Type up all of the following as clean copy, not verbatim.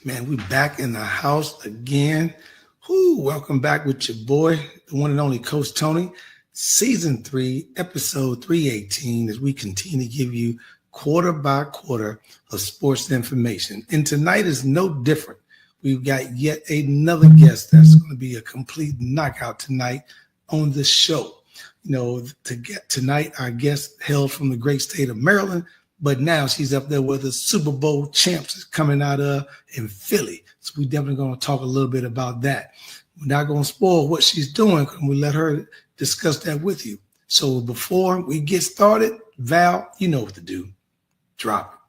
Man, we back in the house again. Welcome back with your boy, the one and only Coach Tony. Season 3, episode 318, as we continue to give you quarter by quarter of sports information. And tonight is no different. We've got yet another guest that's going to be a complete knockout tonight on the show. You know, to get tonight, our guest hails from the great state of Maryland, but now she's up there with the Super Bowl champs coming out of in Philly. So we definitely going to talk a little bit about that. We're not going to spoil what she's doing, and we let her discuss that with you. So before we get started, Val, you know what to do. Drop it.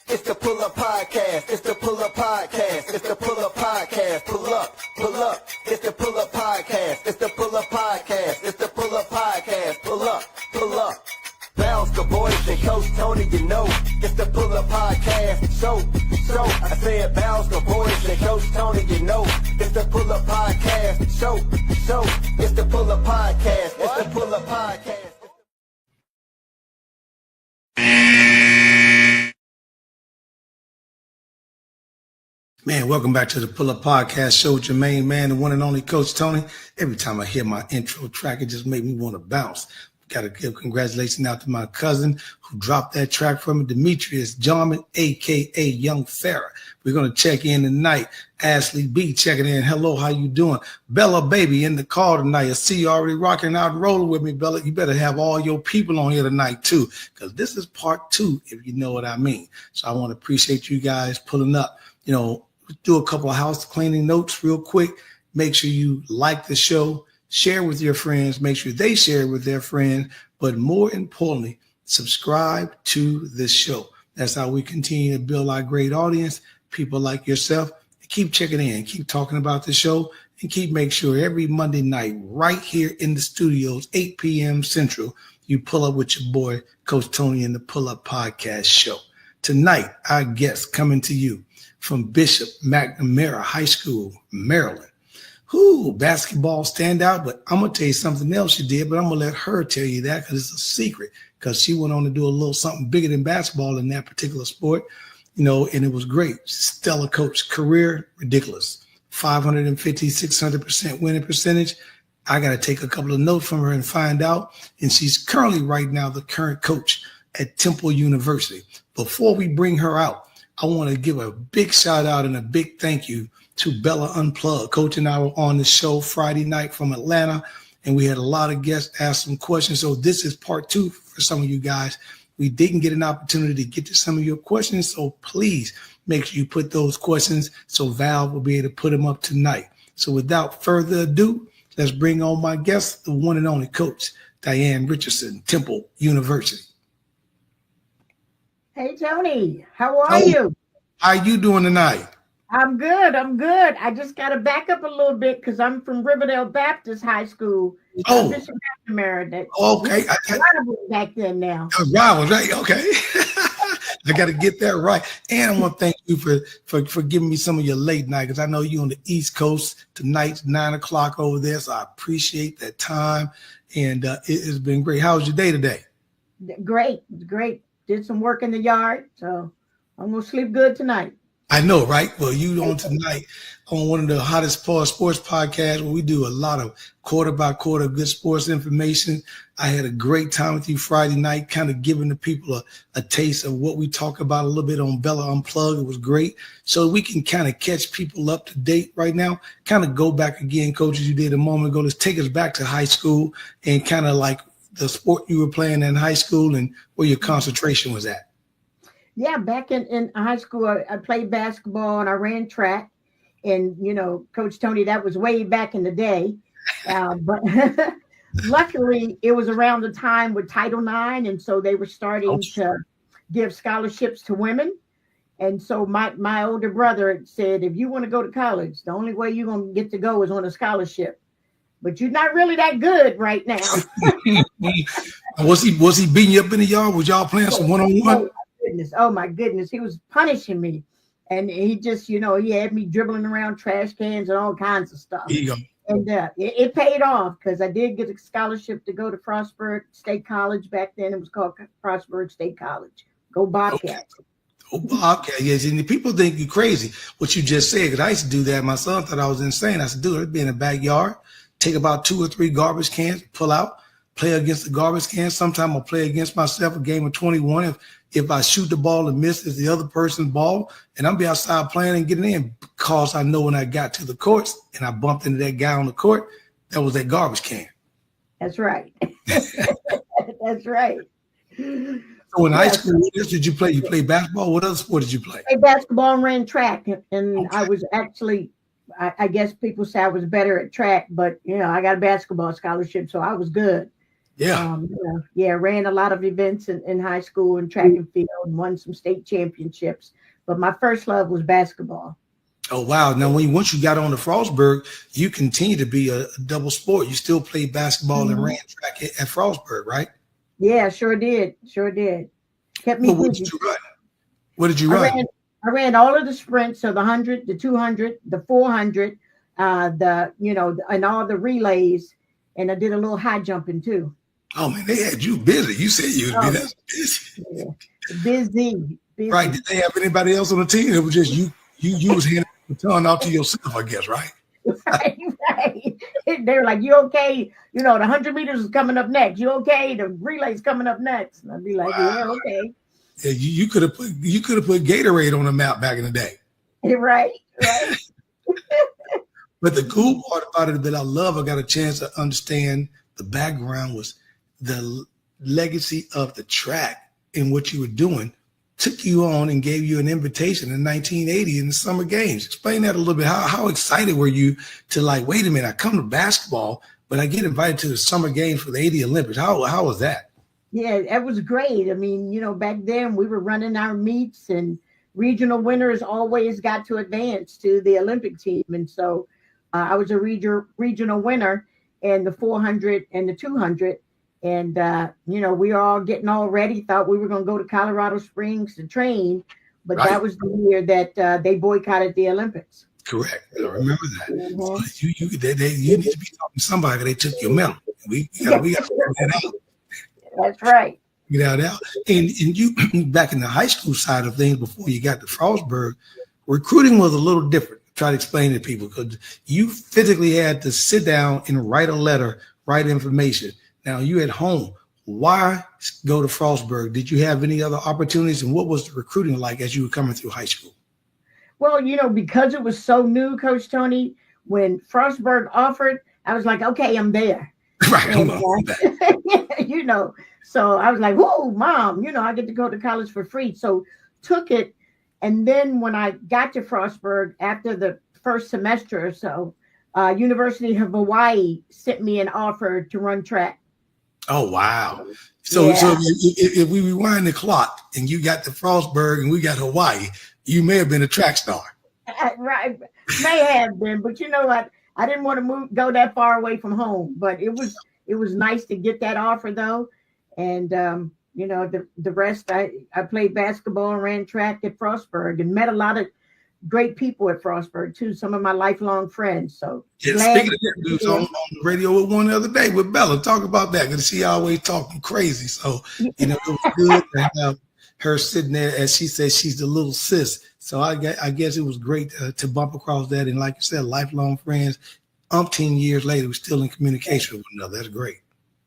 It's the Pull Up Podcast. It's the Pull Up Podcast. It's the Pull Up Podcast. Pull up, pull up. It's the Pull Up Podcast. It's the Pull Up Podcast. It's the Pull Up Podcast. Pull up, pull up. Bounce the boys and Coach Tony, you know. It's the Pull Up Podcast. Show. I said bounce the boys and Coach Tony, you know. It's the Pull Up Podcast. Show. It's the Pull Up Podcast. It's the Pull Up Podcast. Man, welcome back to the Pull Up Podcast show with your main man, the one and only Coach Tony. Every time I hear my intro track, it just makes me want to bounce. Got to give congratulations out to my cousin who dropped that track for me, Demetrius Jarman, a.k.a. Young Farrah. We're going to check in tonight. Ashley B checking in. Hello, how you doing? Bella Baby in the call tonight. I see you already rocking out and rolling with me, Bella. You better have all your people on here tonight, too, because this is part 2, if you know what I mean. So I want to appreciate you guys pulling up. You know, do a couple of house cleaning notes real quick. Make sure you like the show, share with your friends, make sure they share with their friends, but more importantly, subscribe to this show. That's how we continue to build our great audience, people like yourself. Keep checking in, keep talking about the show, and keep make sure every Monday night right here in the studios, 8 p.m. Central, you pull up with your boy, Coach Tony, in the Pull Up Podcast show. Tonight, our guest coming to you from Bishop McNamara High School, Maryland. Basketball standout, but I'm going to tell you something else she did, but I'm going to let her tell you that because it's a secret, because she went on to do a little something bigger than basketball in that particular sport, you know, and it was great. Stellar coach, career, ridiculous. 550, 600% winning percentage. I got to take a couple of notes from her and find out, and she's currently right now the current coach at Temple University. Before we bring her out, I want to give a big shout out and a big thank you to Bella Unplugged. Coach and I were on the show Friday night from Atlanta, and we had a lot of guests ask some questions. So this is part 2 for some of you guys. We didn't get an opportunity to get to some of your questions, so please make sure you put those questions so Val will be able to put them up tonight. So without further ado, let's bring on my guest, the one and only Coach Diane Richardson, Temple University. Hey, Tony, how are you? How you doing tonight? I'm good. I just got to back up a little bit because I'm from Riverdale Baptist High School. Bishop McNamara. Okay. Back then now. Rivals, right? Okay. I got to get that right. And I want to thank you for giving me some of your late night, because I know you on the East Coast. Tonight's 9 o'clock over there, so I appreciate that time. And it's been great. How was your day today? Great. Did some work in the yard, so I'm going to sleep good tonight. I know, right? Well, you on tonight on one of the hottest sports podcasts where we do a lot of quarter by quarter good sports information. I had a great time with you Friday night, kind of giving the people a taste of what we talk about a little bit on Bella Unplugged. It was great. So we can kind of catch people up to date right now, kind of go back again, Coach, as you did a moment ago. Let's take us back to high school and kind of like the sport you were playing in high school and where your concentration was at. Yeah, back in high school, I played basketball and I ran track. And, you know, Coach Tony, that was way back in the day. But luckily, it was around the time with Title IX. And so they were starting to give scholarships to women. And so my older brother said, if you want to go to college, the only way you're going to get to go is on a scholarship. But you're not really that good right now. Was he beating you up in the yard? Was y'all playing some one-on-one? Oh my goodness. He was punishing me. And he just, you know, he had me dribbling around trash cans and all kinds of stuff. There you go. And it paid off because I did get a scholarship to go to Frostburg State College. Back then it was called Frostburg State College. Go Bobcats. Oh, Bobcat, yes. And the people think you crazy, what you just said, because I used to do that. My son thought I was insane. I said, dude, it'd be in the backyard, take about 2 or 3 garbage cans, pull out, play against the garbage cans. Sometimes I'll play against myself a game of 21. If I shoot the ball and miss, it's the other person's ball, and I'll be outside playing and getting in because I know when I got to the courts and I bumped into that guy on the court, that was that garbage can. That's right. That's right. So in high school, what else did you play? You played basketball? What other sport did you play? I played basketball and ran track, and I was actually, I guess people say I was better at track, but I got a basketball scholarship, so I was good. Yeah. Ran a lot of events in high school and track and field and won some state championships. But my first love was basketball. Oh, wow. Now, once you got on to Frostburg, you continue to be a double sport. You still played basketball and ran track at Frostburg, right? Yeah, sure did. Kept me What busy. did you run? What did you run? I ran all of the sprints, so the 100, the 200, the 400, and all the relays, and I did a little high jumping too. Oh man, they had you busy. You said you would be that busy. Yeah. Busy. Right? Did they have anybody else on the team? It was just you. You was handing the baton out to yourself, I guess, right? Right. They were like, "You okay? The 100 meters is coming up next. You okay? The relay's coming up next." And I'd be like, Wow. "Yeah, okay." Yeah, you could have put Gatorade on the map back in the day. Right. But the cool part about it that I got a chance to understand the background was the legacy of the track and what you were doing took you on and gave you an invitation in 1980 in the Summer Games. Explain that a little bit. How excited were you to wait a minute, I come to basketball, but I get invited to the Summer Games for the 80 Olympics. How was that? Yeah, that was great. I mean, back then we were running our meets and regional winners always got to advance to the Olympic team. And so I was a regional winner in the 400 and the 200. And, we were all getting all ready, thought we were going to go to Colorado Springs to train. But Right. that was the year that they boycotted the Olympics. Correct. I remember that. Mhm. So you need to be talking to somebody. They took your medal. We got to figure that out. That's right. Get out. And you back in the high school side of things before you got to Frostburg, recruiting was a little different. Try to explain to people because you physically had to sit down and write a letter, write information. Now you at home. Why go to Frostburg? Did you have any other opportunities? And what was the recruiting like as you were coming through high school? Well, because it was so new, Coach Tony, when Frostburg offered, I was like, okay, I'm there. Right. And, so I was like, whoa, Mom, I get to go to college for free. So took it. And then when I got to Frostburg after the first semester or so, University of Hawaii sent me an offer to run track. Oh, wow. So if we rewind the clock and you got to Frostburg and we got Hawaii, you may have been a track star. Right. May have been, but you know what? I didn't want to go that far away from home, but it was nice to get that offer though. And, the rest, I played basketball and ran track at Frostburg and met a lot of great people at Frostburg too. Some of my lifelong friends. So speaking of that, we was on the radio with one the other day with Bella. Talk about that because she always talking crazy. So, it was good to have her sitting there, as she says, she's the little sis. So I guess it was great to bump across that. And like you said, lifelong friends, umpteen years later, we're still in communication with one another. That's great.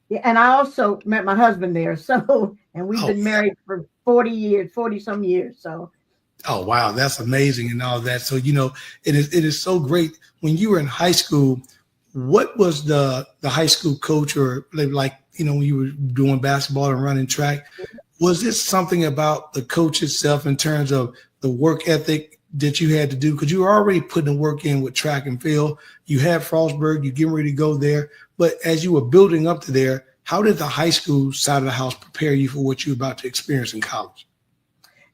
Yeah, and I also met my husband there. So, and we've been married for 40 some years. So. Oh, wow. That's amazing and all that. So, it is so great. When you were in high school, what was the high school coach or when you were doing basketball and running track, was this something about the coach itself in terms of the work ethic that you had to do? Because you were already putting the work in with track and field. You had Frostburg, you're getting ready to go there. But as you were building up to there, how did the high school side of the house prepare you for what you're about to experience in college?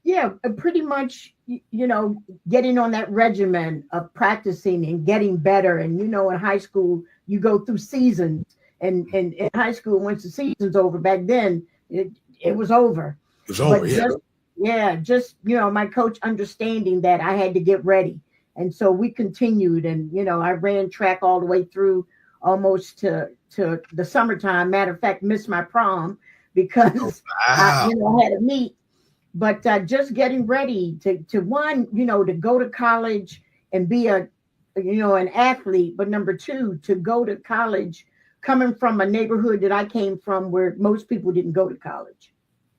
Yeah, pretty much, getting on that regimen of practicing and getting better. And, in high school, you go through seasons. And in high school, once the season's over, back then, it was over. It was over, but just my coach understanding that I had to get ready. And so we continued, and I ran track all the way through almost to the summertime. Matter of fact, missed my prom because I had to meet. But just getting ready to go to college and be an athlete. But number two, to go to college, coming from a neighborhood that I came from where most people didn't go to college.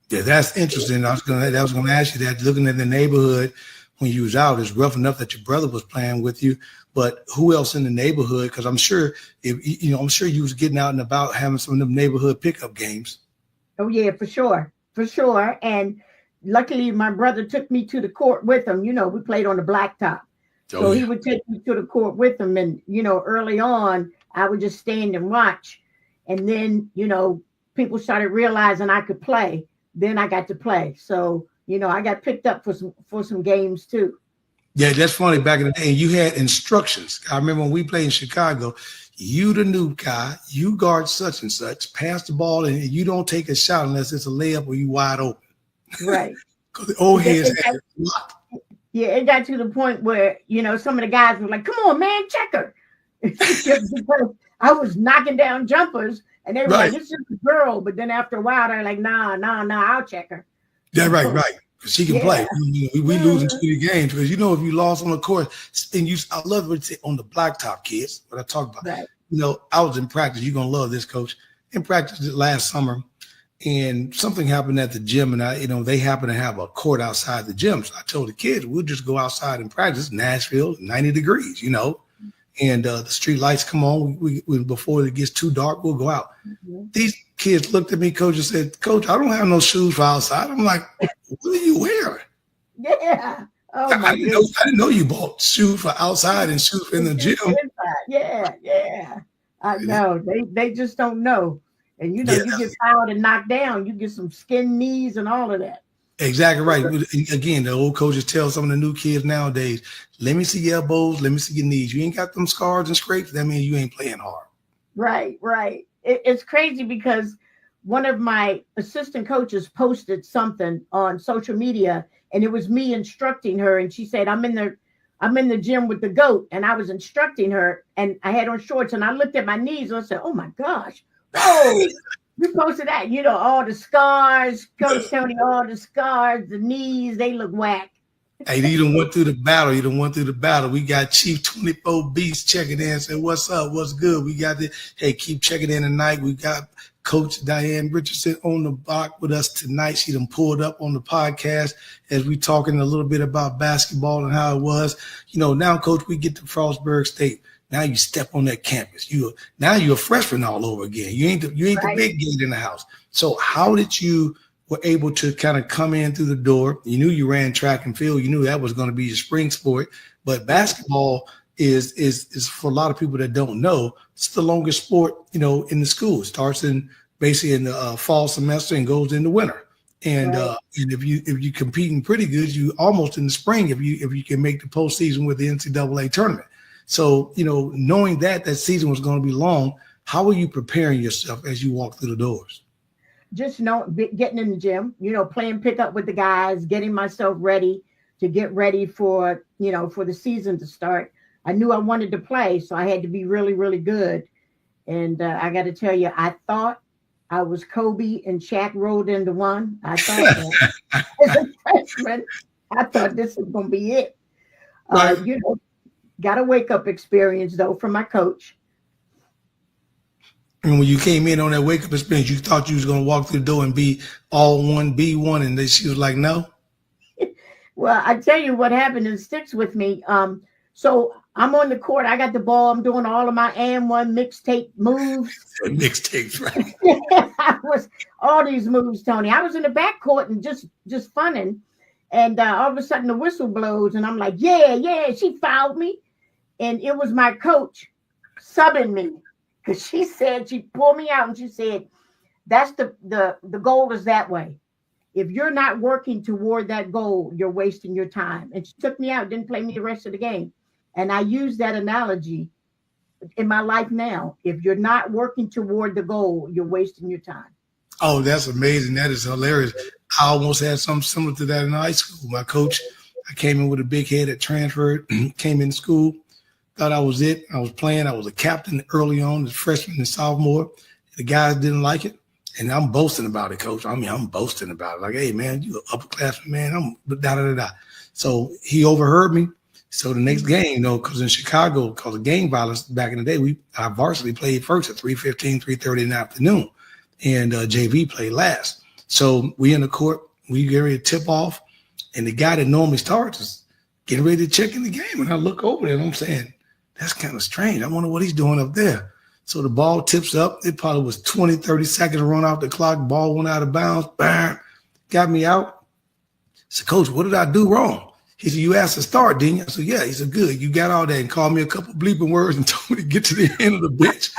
Yeah, that's interesting. I was gonna ask you that. Looking at the neighborhood when you was out, it's rough enough that your brother was playing with you, but who else in the neighborhood? Because I'm sure I'm sure you was getting out and about having some of them neighborhood pickup games. Oh yeah, for sure. And luckily, my brother took me to the court with him. We played on the blacktop. So he would take me to the court with him. And, early on, I would just stand and watch. And then, people started realizing I could play. Then I got to play. So, I got picked up for some games too. Yeah, that's funny. Back in the day, you had instructions. I remember when we played in Chicago, you the new guy, you guard such and such, pass the ball, and you don't take a shot unless it's a layup or you wide open. Right. Because the old heads had it locked. Yeah, it got to the point where, some of the guys were like, come on, man, checker. Because I was knocking down jumpers and they were like, it's just a girl. But then after a while, they're like, nah, I'll check her. Yeah, right. Because she can play. We losing 20 games because, if you lost on the court, and I love what you say on the blacktop, kids, what I talk about. Right. I was in practice. You're going to love this, coach. In practice last summer, and something happened at the gym, and they happen to have a court outside the gym. So I told the kids, we'll just go outside and practice. Nashville, 90 degrees, and the street lights come on. We before it gets too dark, we'll go out. Mm-hmm. These kids looked at me, coach, and said, "Coach, I don't have no shoes for outside." I'm like, "What are you wearing?" Yeah. Oh I didn't know you bought shoes for outside and shoes in the gym. Yeah. I know. They just don't know. And you get fouled and knocked down, you get some skin knees and all of that. Exactly right. Again, the old coaches tell some of the new kids nowadays, let me see your elbows, let me see your knees. You ain't got them scars and scrapes, that means you ain't playing hard. Right. It's crazy because one of my assistant coaches posted something on social media and it was me instructing her. And she said, I'm in the gym with the GOAT, and I was instructing her and I had on shorts and I looked at my knees and I said, oh my gosh. Oh, you posted that, all the scars, Coach Tony, all the scars, the knees, they look whack. Hey, you done went through the battle. We got Chief 24 Beast checking in and said, what's up? What's good? We got keep checking in tonight. We got Coach Diane Richardson on the block with us tonight. She done pulled up on the podcast as we talking a little bit about basketball and how it was. Now, Coach, we get to Frostburg State. Now you step on that campus. You're a freshman all over again. You ain't the big gate in the house. So how did you were able to kind of come in through the door? You knew you ran track and field. You knew that was going to be your spring sport. But basketball is for a lot of people that don't know, it's the longest sport, in the school. It starts basically in the fall semester and goes into winter. And and if you competing pretty good, you almost in the spring if you can make the postseason with the NCAA tournament. So, knowing that season was going to be long, how were you preparing yourself as you walk through the doors? Just getting in the gym, playing pickup with the guys, getting myself ready to get ready for the season to start. I knew I wanted to play, so I had to be really, really good. And I got to tell you, I thought I was Kobe and Shaq rolled into one. I thought that. As a freshman, I thought this was going to be it. Right. Got a wake-up experience, though, from my coach. And when you came in on that wake-up experience, you thought you was going to walk through the door and be all one, be one, and then she was like, no? Well, I tell you what happened and sticks with me. So I'm on the court. I got the ball. I'm doing all of my and-one mixtape moves. Mixtapes, right? I was all these moves, Tony. I was in the backcourt and just funning. And all of a sudden the whistle blows and I'm like, yeah, she fouled me. And it was my coach subbing me because she said, she pulled me out and she said, that's the goal is that way. If you're not working toward that goal, you're wasting your time. And she took me out, didn't play me the rest of the game. And I use that analogy in my life now. If you're not working toward the goal, you're wasting your time. Oh, that's amazing. That is hilarious. I almost had something similar to that in high school. My coach, I came in with a big head that transferred, came in school, thought I was it. I was playing. I was a captain early on as freshman and sophomore. The guys didn't like it. And I'm boasting about it, coach. I mean, I'm boasting about it. Like, hey, man, you an upperclassman, man. I'm da-da-da-da. So he overheard me. So the next game, because in Chicago, because of gang violence back in the day, our varsity played first at 3:15, 3:30 in the afternoon. And JV played last. So we in the court, we get ready to tip off. And the guy that normally starts is getting ready to check in the game. And I look over there and I'm saying, that's kind of strange. I wonder what he's doing up there. So the ball tips up. It probably was 20, 30 seconds to run off the clock. Ball went out of bounds. Bam. Got me out. I said, Coach, what did I do wrong? He said, you asked to start, didn't you? I said, yeah. He said, good. You got all that and called me a couple bleeping words and told me to get to the end of the bench,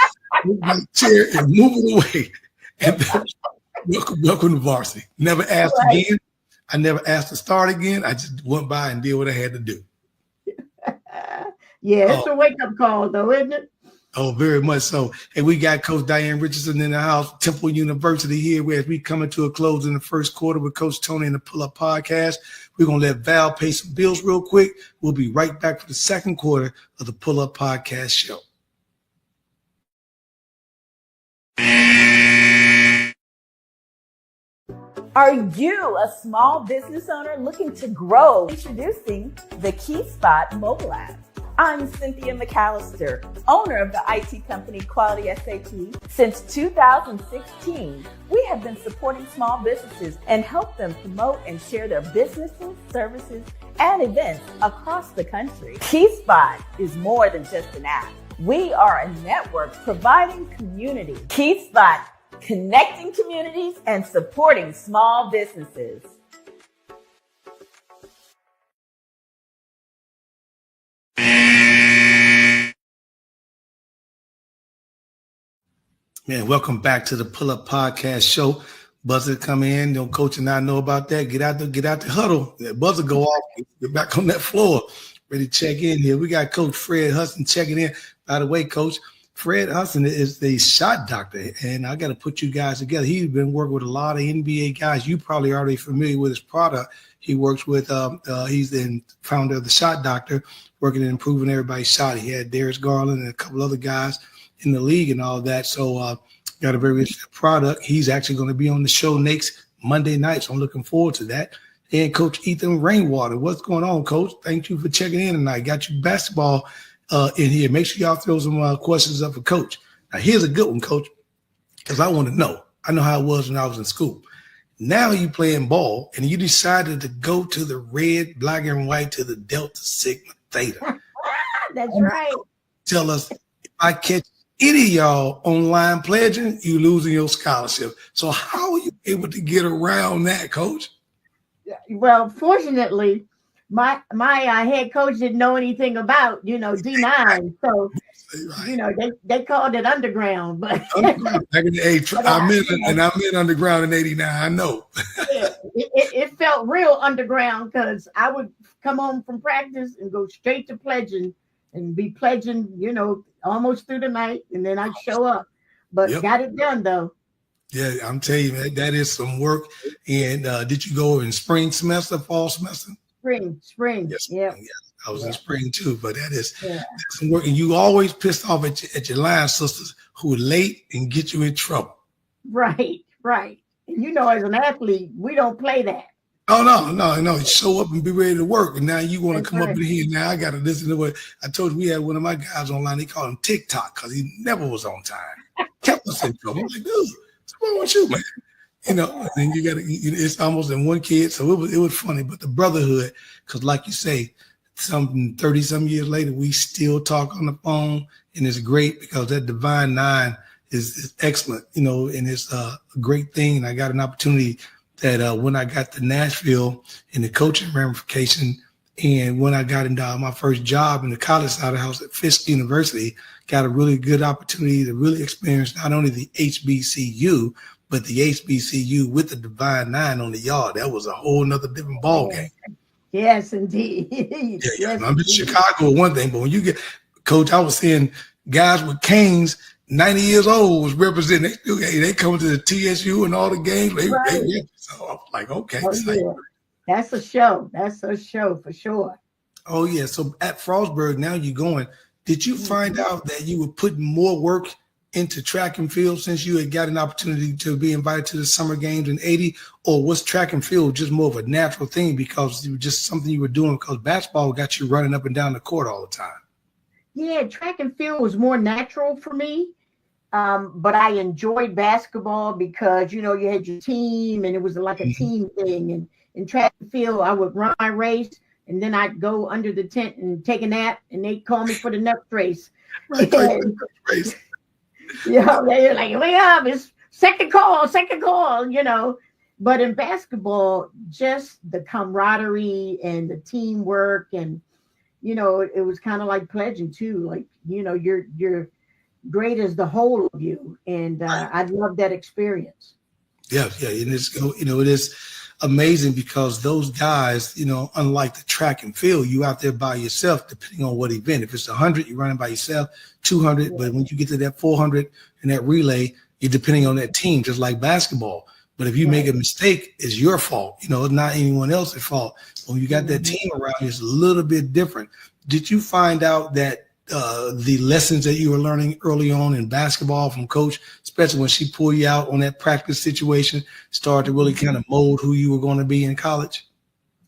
move my chair and move it away. And then, welcome to varsity. Never asked again. I never asked to start again. I just went by and did what I had to do. Yeah, it's a wake-up call, though, isn't it? Oh, very much so. And we got Coach Diane Richardson in the house, Temple University here, as we coming to a close in the first quarter with Coach Tony and the Pull Up Podcast. We're going to let Val pay some bills real quick. We'll be right back for the second quarter of the Pull Up Podcast show. Are you a small business owner looking to grow? Introducing the KeySpot mobile app. I'm Cynthia McAllister, owner of the IT company Quality SAP. Since 2016, we have been supporting small businesses and help them promote and share their businesses, services, and events across the country. KeySpot is more than just an app. We are a network providing community. KeySpot, connecting communities and supporting small businesses. Man, welcome back to the Pull Up Podcast show. Buzzer come in, Coach and I know about that. Get out the huddle. That buzzer go off. Get back on that floor. Ready to check in here. We got Coach Fred Hudson checking in. By the way, Coach, Fred Hudson is the shot doctor, and I got to put you guys together. He's been working with a lot of NBA guys. You probably already familiar with his product. He works with, he's the founder of the Shot Doctor, working and improving everybody's shot. He had Darius Garland and a couple other guys in the league and all that. So got a very good product. He's actually going to be on the show next Monday night. So I'm looking forward to that. And Coach Ethan Rainwater, what's going on, Coach? Thank you for checking in tonight. Got you basketball in here. Make sure y'all throw some questions up for Coach. Now, here's a good one, Coach, because I want to know. I know how it was when I was in school. Now you playing ball, and you decided to go to the red, black, and white to the Delta Sigma Theta. That's right. Tell us, if I catch any of y'all online pledging, you losing your scholarship. So how are you able to get around that, Coach? Well, fortunately, my head coach didn't know anything about, D9. So, they called it underground. But underground, back in the 80s, I'm in underground in 89. I know. it felt real underground because I would come home from practice and go straight to pledging and be pledging, almost through the night, and then I'd show up. But got it done, though. Yeah, I'm telling you, man, that is some work. And did you go in spring semester, fall semester? Spring. Yes. Yeah. I was in spring too, but that's some work. And you always pissed off at your line sisters who are late and get you in trouble. Right. And as an athlete, we don't play that. Oh, no. Show up and be ready to work. And now you want to come up in here. Now I got to listen to what I told you. We had one of my guys online. They called him TikTok because he never was on time. Kept us in trouble. I'm like, dude, what's wrong with you, man? And then you got to, it's almost in one kid. So it was funny. But the brotherhood, because like you say, 30-some years later, we still talk on the phone. And it's great because that Divine Nine is excellent, and it's a great thing. And I got an opportunity that when I got to Nashville in the coaching ramification, and when I got into my first job in the college side of the house at Fisk University, got a really good opportunity to really experience not only the HBCU, but the HBCU with the Divine Nine on the yard. That was a whole nother different ball game. Yes, indeed. Yes, I'm in Chicago, one thing, but when you get, Coach, I was seeing guys with canes, 90 years old, was representing. They come to the TSU and all the games. So I was like, okay. That's a show. That's a show for sure. Oh yeah. So at Frostburg, now you're going. Did you find out that you were putting more work into track and field since you had got an opportunity to be invited to the summer games in '80, or was track and field just more of a natural thing because it was just something you were doing because basketball got you running up and down the court all the time? Yeah, track and field was more natural for me. But I enjoyed basketball because, you had your team and it was like a team thing. And in track and field, I would run my race and then I'd go under the tent and take a nap and they'd call me for the next race. Right. They're like, wake up, it's second call. But in basketball, just the camaraderie and the teamwork and, it was kind of like pledging too. Like, you're great as the whole of you. And I love that experience. Yeah. And it's, it is amazing because those guys, unlike the track and field, you out there by yourself, depending on what event. If it's 100, you're running by yourself, 200. Yeah. But when you get to that 400 and that relay, you're depending on that team, just like basketball. But if you make a mistake, it's your fault. It's not anyone else's fault. When you got that team around you, it's a little bit different. Did you find out that the lessons that you were learning early on in basketball from coach, especially when she pulled you out on that practice situation, started to really kind of mold who you were going to be in college?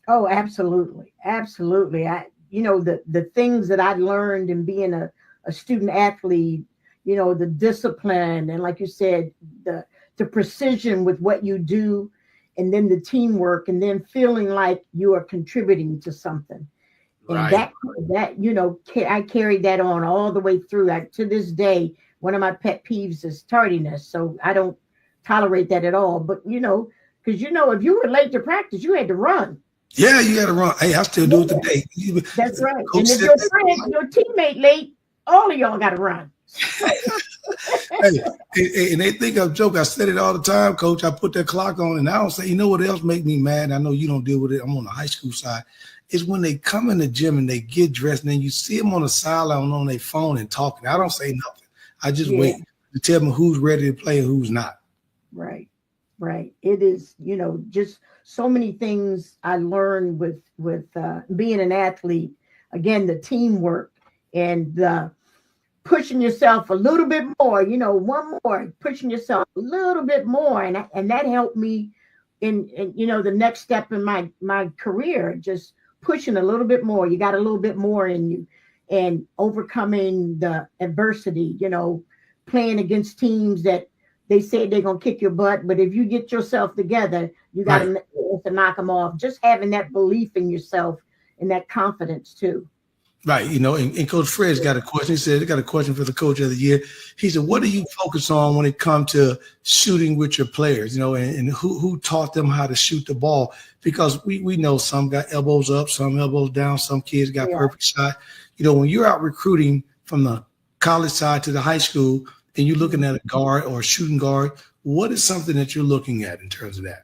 Oh, absolutely. Absolutely. The things that I learned in being a student athlete, the discipline and like you said, the precision with what you do and then the teamwork and then feeling like you are contributing to something. And that I carried that on all the way through. To this day, one of my pet peeves is tardiness. So I don't tolerate that at all. But, because, if you were late to practice, you had to run. Yeah, you got to run. Hey, I still do it today. That's right. And if your teammate late, all of y'all got to run. Hey, and they think I'm joking. I said it all the time, Coach. I put that clock on and I don't say, you know what else make me mad? I know you don't deal with it. I'm on the high school side. Is when they come in the gym and they get dressed and then you see them on the sideline on their phone and talking. I don't say nothing. I just wait to tell them who's ready to play and who's not. Right. It is, just so many things I learned with being an athlete. Again, the teamwork and pushing yourself a little bit more, one more, pushing yourself a little bit more. And that helped me in the next step in my career, just pushing a little bit more. You got a little bit more in you and overcoming the adversity, playing against teams that they say they're going to kick your butt. But if you get yourself together, you got to knock them off. Just having that belief in yourself and that confidence too. Right. And Coach Fred's got a question. He said, I got a question for the coach of the year. He said, what do you focus on when it comes to shooting with your players, and who taught them how to shoot the ball? Because we know some got elbows up, some elbows down, some kids got perfect shot. When you're out recruiting from the college side to the high school and you're looking at a guard or a shooting guard, what is something that you're looking at in terms of that?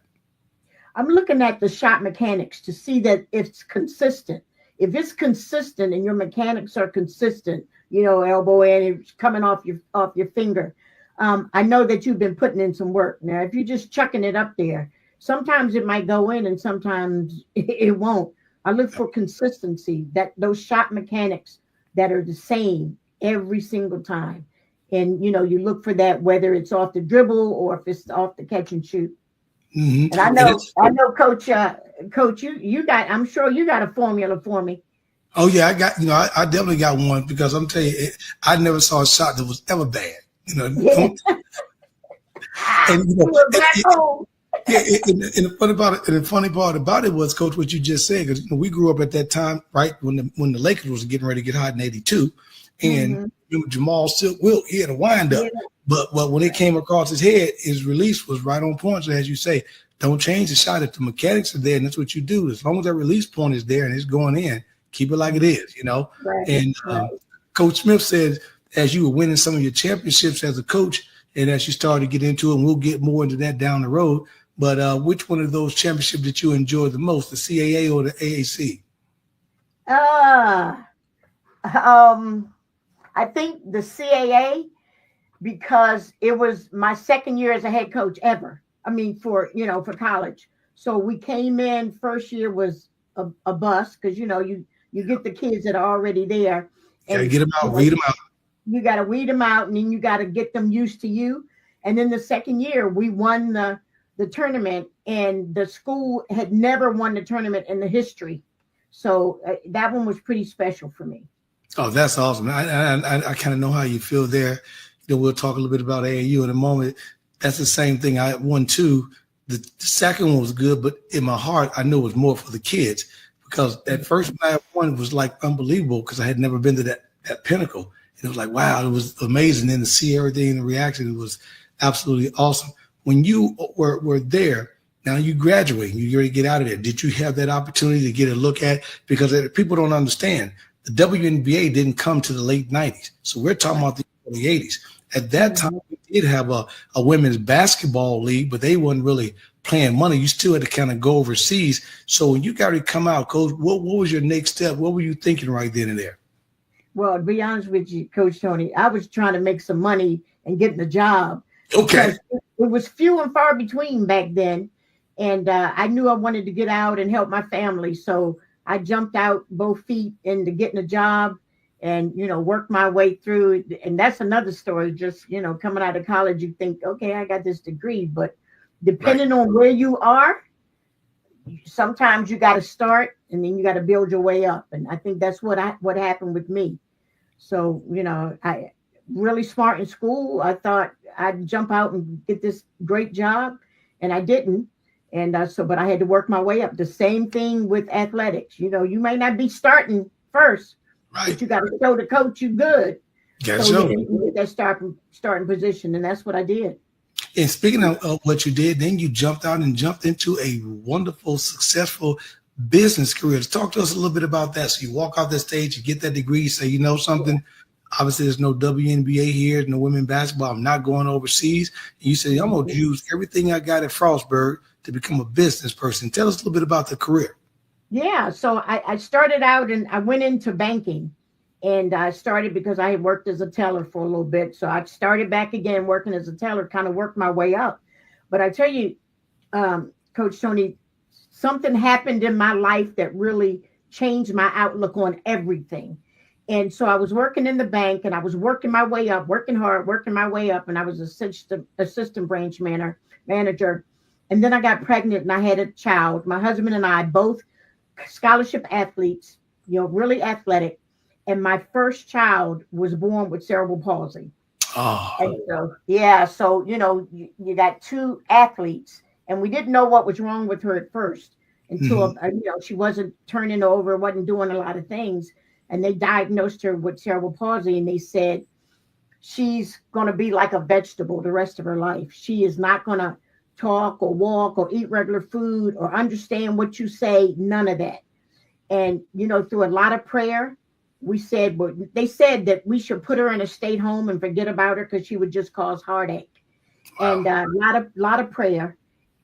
I'm looking at the shot mechanics to see that it's consistent. If it's consistent and your mechanics are consistent, elbow in, it's coming off your finger. I know that you've been putting in some work. Now, if you're just chucking it up there, sometimes it might go in and sometimes it won't. I look for consistency, that those shot mechanics that are the same every single time. And, you look for that, whether it's off the dribble or if it's off the catch and shoot. Mm-hmm. And I know, Coach, I'm sure you got a formula for me. Oh yeah, I got, I definitely got one because I'm telling you, I never saw a shot that was ever bad. And the funny part about it was, Coach, what you just said, because we grew up at that time, right, when the Lakers was getting ready to get hot in '82, and Jamal Silk Wilt, he had a wind up. Yeah. But when it came across his head, his release was right on point. So as you say, don't change the shot if the mechanics are there, and that's what you do. As long as that release point is there and it's going in, keep it like it is, Right. And Coach Smith said, as you were winning some of your championships as a coach, and as you started to get into it, and we'll get more into that down the road, but which one of those championships did you enjoy the most, the CAA or the AAC? I think the CAA, because it was my second year as a head coach ever. I mean, for college. So we came in, first year was a bus, because you get the kids that are already there, Gotta and get them out, weed them out. you got to weed them out, and then you got to get them used to you. And then the second year we won the tournament, and the school had never won the tournament in the history. So that one was pretty special for me. Oh, that's awesome. I kind of know how you feel there. We'll talk a little bit about AAU in a moment. That's the same thing. I won too. The second one was good, but in my heart, I knew it was more for the kids, because that first one was like unbelievable, because I had never been to that pinnacle. And it was like, wow, it was amazing. And to see everything in the reaction, it was absolutely awesome. When you were there, now you graduate, you already get out of there. Did you have that opportunity to get a look at? Because people don't understand, the WNBA didn't come to the late 90s. So we're talking about the early 80s. At that time, we did have a women's basketball league, but they weren't really playing money. You still had to kind of go overseas. So when you got to come out, Coach, what was your next step? What were you thinking right then and there? Well, to be honest with you, Coach Tony, I was trying to make some money and getting a job. Okay. It was few and far between back then. And I knew I wanted to get out and help my family. So I jumped out both feet into getting a job and, worked my way through. And that's another story. Just, coming out of college, you think, okay, I got this degree. But depending on where you are, sometimes you got to start and then you got to build your way up. And I think that's what happened with me. So, I really smart in school. I thought I'd jump out and get this great job, and I didn't. And but I had to work my way up. The same thing with athletics. You may not be starting first, right, but you got to show the coach you good. So you get that starting position, and that's what I did. And speaking of what you did, then you jumped out and jumped into a wonderful, successful business career. Talk to us a little bit about that. So you walk off that stage, you get that degree, you say, something, obviously there's no WNBA here, no women basketball, I'm not going overseas. And you say, I'm going to use everything I got at Frostburg to become a business person. Tell us a little bit about the career. Yeah, so I started out and I went into banking, and I started because I had worked as a teller for a little bit. So I started back again working as a teller, kind of worked my way up. But I tell you, Coach Tony, something happened in my life that really changed my outlook on everything. And so I was working in the bank, and I was working my way up, working hard, working my way up. And I was assistant branch manager. And then I got pregnant and I had a child. My husband and I, both scholarship athletes, really athletic. And my first child was born with cerebral palsy. Oh. And so, you got two athletes, and we didn't know what was wrong with her at first until, she wasn't turning over, wasn't doing a lot of things. And they diagnosed her with cerebral palsy, and they said, she's going to be like a vegetable the rest of her life. She is not going to talk or walk or eat regular food or understand what you say, none of that. And, through a lot of prayer, they said that we should put her in a state home and forget about her because she would just cause heartache. Wow. And a lot of prayer.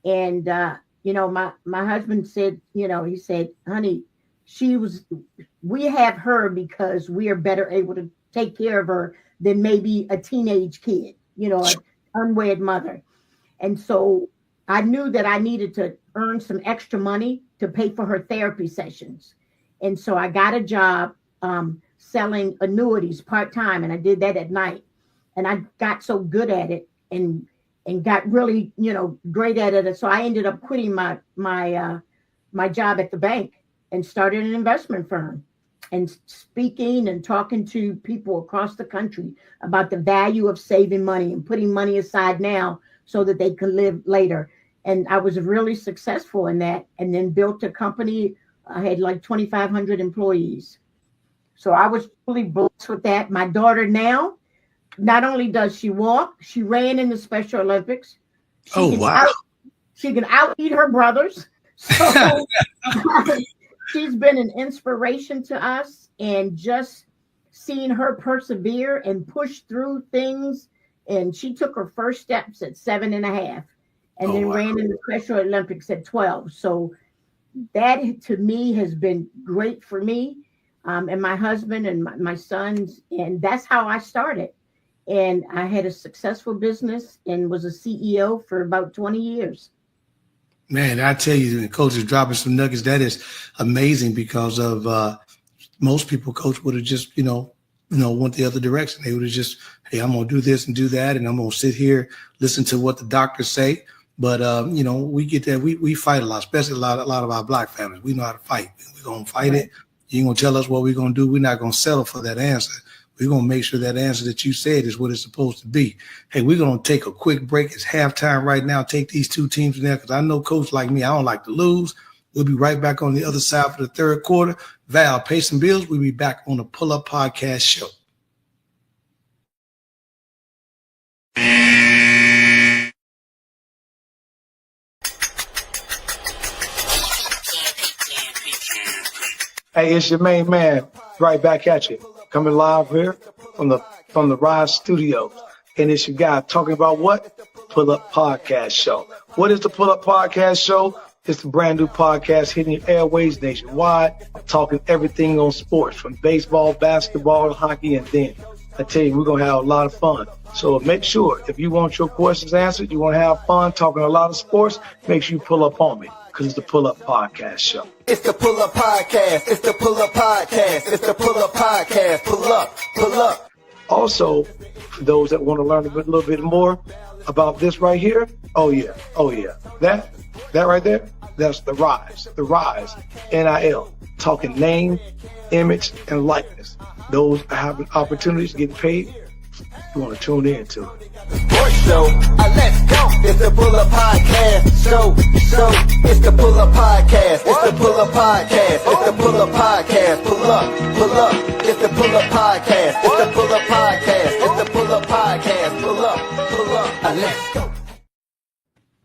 And, my husband said, he said, honey, we have her because we are better able to take care of her than maybe a teenage kid, an unwed mother. And so I knew that I needed to earn some extra money to pay for her therapy sessions. And so I got a job selling annuities part-time, and I did that at night. And I got so good at it and got really, great at it. And so I ended up quitting my job at the bank and started an investment firm, and speaking and talking to people across the country about the value of saving money and putting money aside now so that they could live later. And I was really successful in that, and then built a company. I had like 2,500 employees. So I was really blessed with that. My daughter now, not only does she walk, she ran in the Special Olympics. She can out-eat her brothers. So she's been an inspiration to us, and just seeing her persevere and push through things. And she took her first steps at 7.5 and then ran in the Special Olympics at 12. So that to me has been great for me and my husband and my sons. And that's how I started. And I had a successful business and was a CEO for about 20 years. Man, I tell you, the coach is dropping some nuggets. That is amazing because of most people, coach would have just, went the other direction. They would have just, hey, I'm going to do this and do that. And I'm going to sit here, listen to what the doctors say. But, we get that. We fight a lot, especially a lot of our black families. We know how to fight. We're going to fight it. You're going to tell us what we're going to do. We're not going to settle for that answer. We're going to make sure that answer that you said is what it's supposed to be. Hey, we're going to take a quick break. It's halftime right now. Take these two teams in there because I know coach like me, I don't like to lose. We'll be right back on the other side for the third quarter. Val, pay some bills. We'll be back on the Pull Up Podcast show. Hey, it's your main man, right back at you. Coming live here from the Rise Studios. And it's your guy talking about what? Pull Up Podcast Show. What is the Pull Up Podcast Show? It's a brand new podcast hitting your airways nationwide. I'm talking everything on sports, from baseball, basketball, hockey, and then I tell you, we're going to have a lot of fun. So make sure if you want your questions answered, you want to have fun talking a lot of sports, make sure you pull up on me because it's the Pull Up Podcast Show. It's the Pull Up Podcast. It's the Pull Up Podcast. It's the Pull Up Podcast. Pull up, pull up. Also, for those that want to learn a little bit more about this right here, oh yeah. That right there, that's the Rise, NIL, talking name, image, and likeness. Those having opportunities to get paid, you want to tune in to it. Sports show, let's go. It's the Pull Up Podcast show. It's the Pull Up Podcast. It's the Pull Up Podcast. It's the Pull Up Podcast. Pull up. It's the Pull Up Podcast. It's the Pull Up Podcast. It's the Pull Up Podcast. Pull up. Let's go.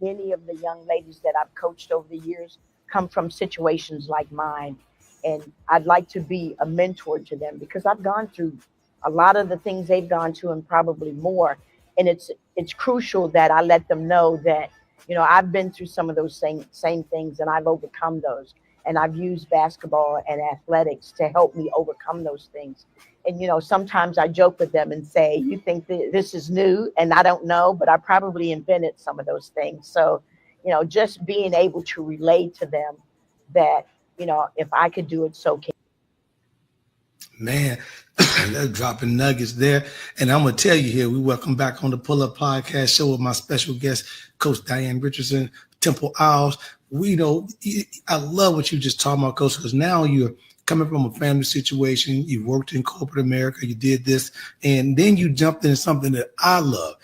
Many of the young ladies that I've coached over the years come from situations like mine. And I'd like to be a mentor to them because I've gone through a lot of the things they've gone to and probably more. And it's crucial that I let them know that, I've been through some of those same things and I've overcome those. And I've used basketball and athletics to help me overcome those things. And, sometimes I joke with them and say, you think that this is new and I don't know, but I probably invented some of those things. So, just being able to relate to them that, if I could do it, so can. Man, they're dropping nuggets there. And I'm going to tell you here, we welcome back on the Pull Up Podcast show with my special guest, Coach Diane Richardson, Temple Owls. I love what you just talked about, Coach, because now you're coming from a family situation. You worked in corporate America. You did this. And then you jumped into something that I love.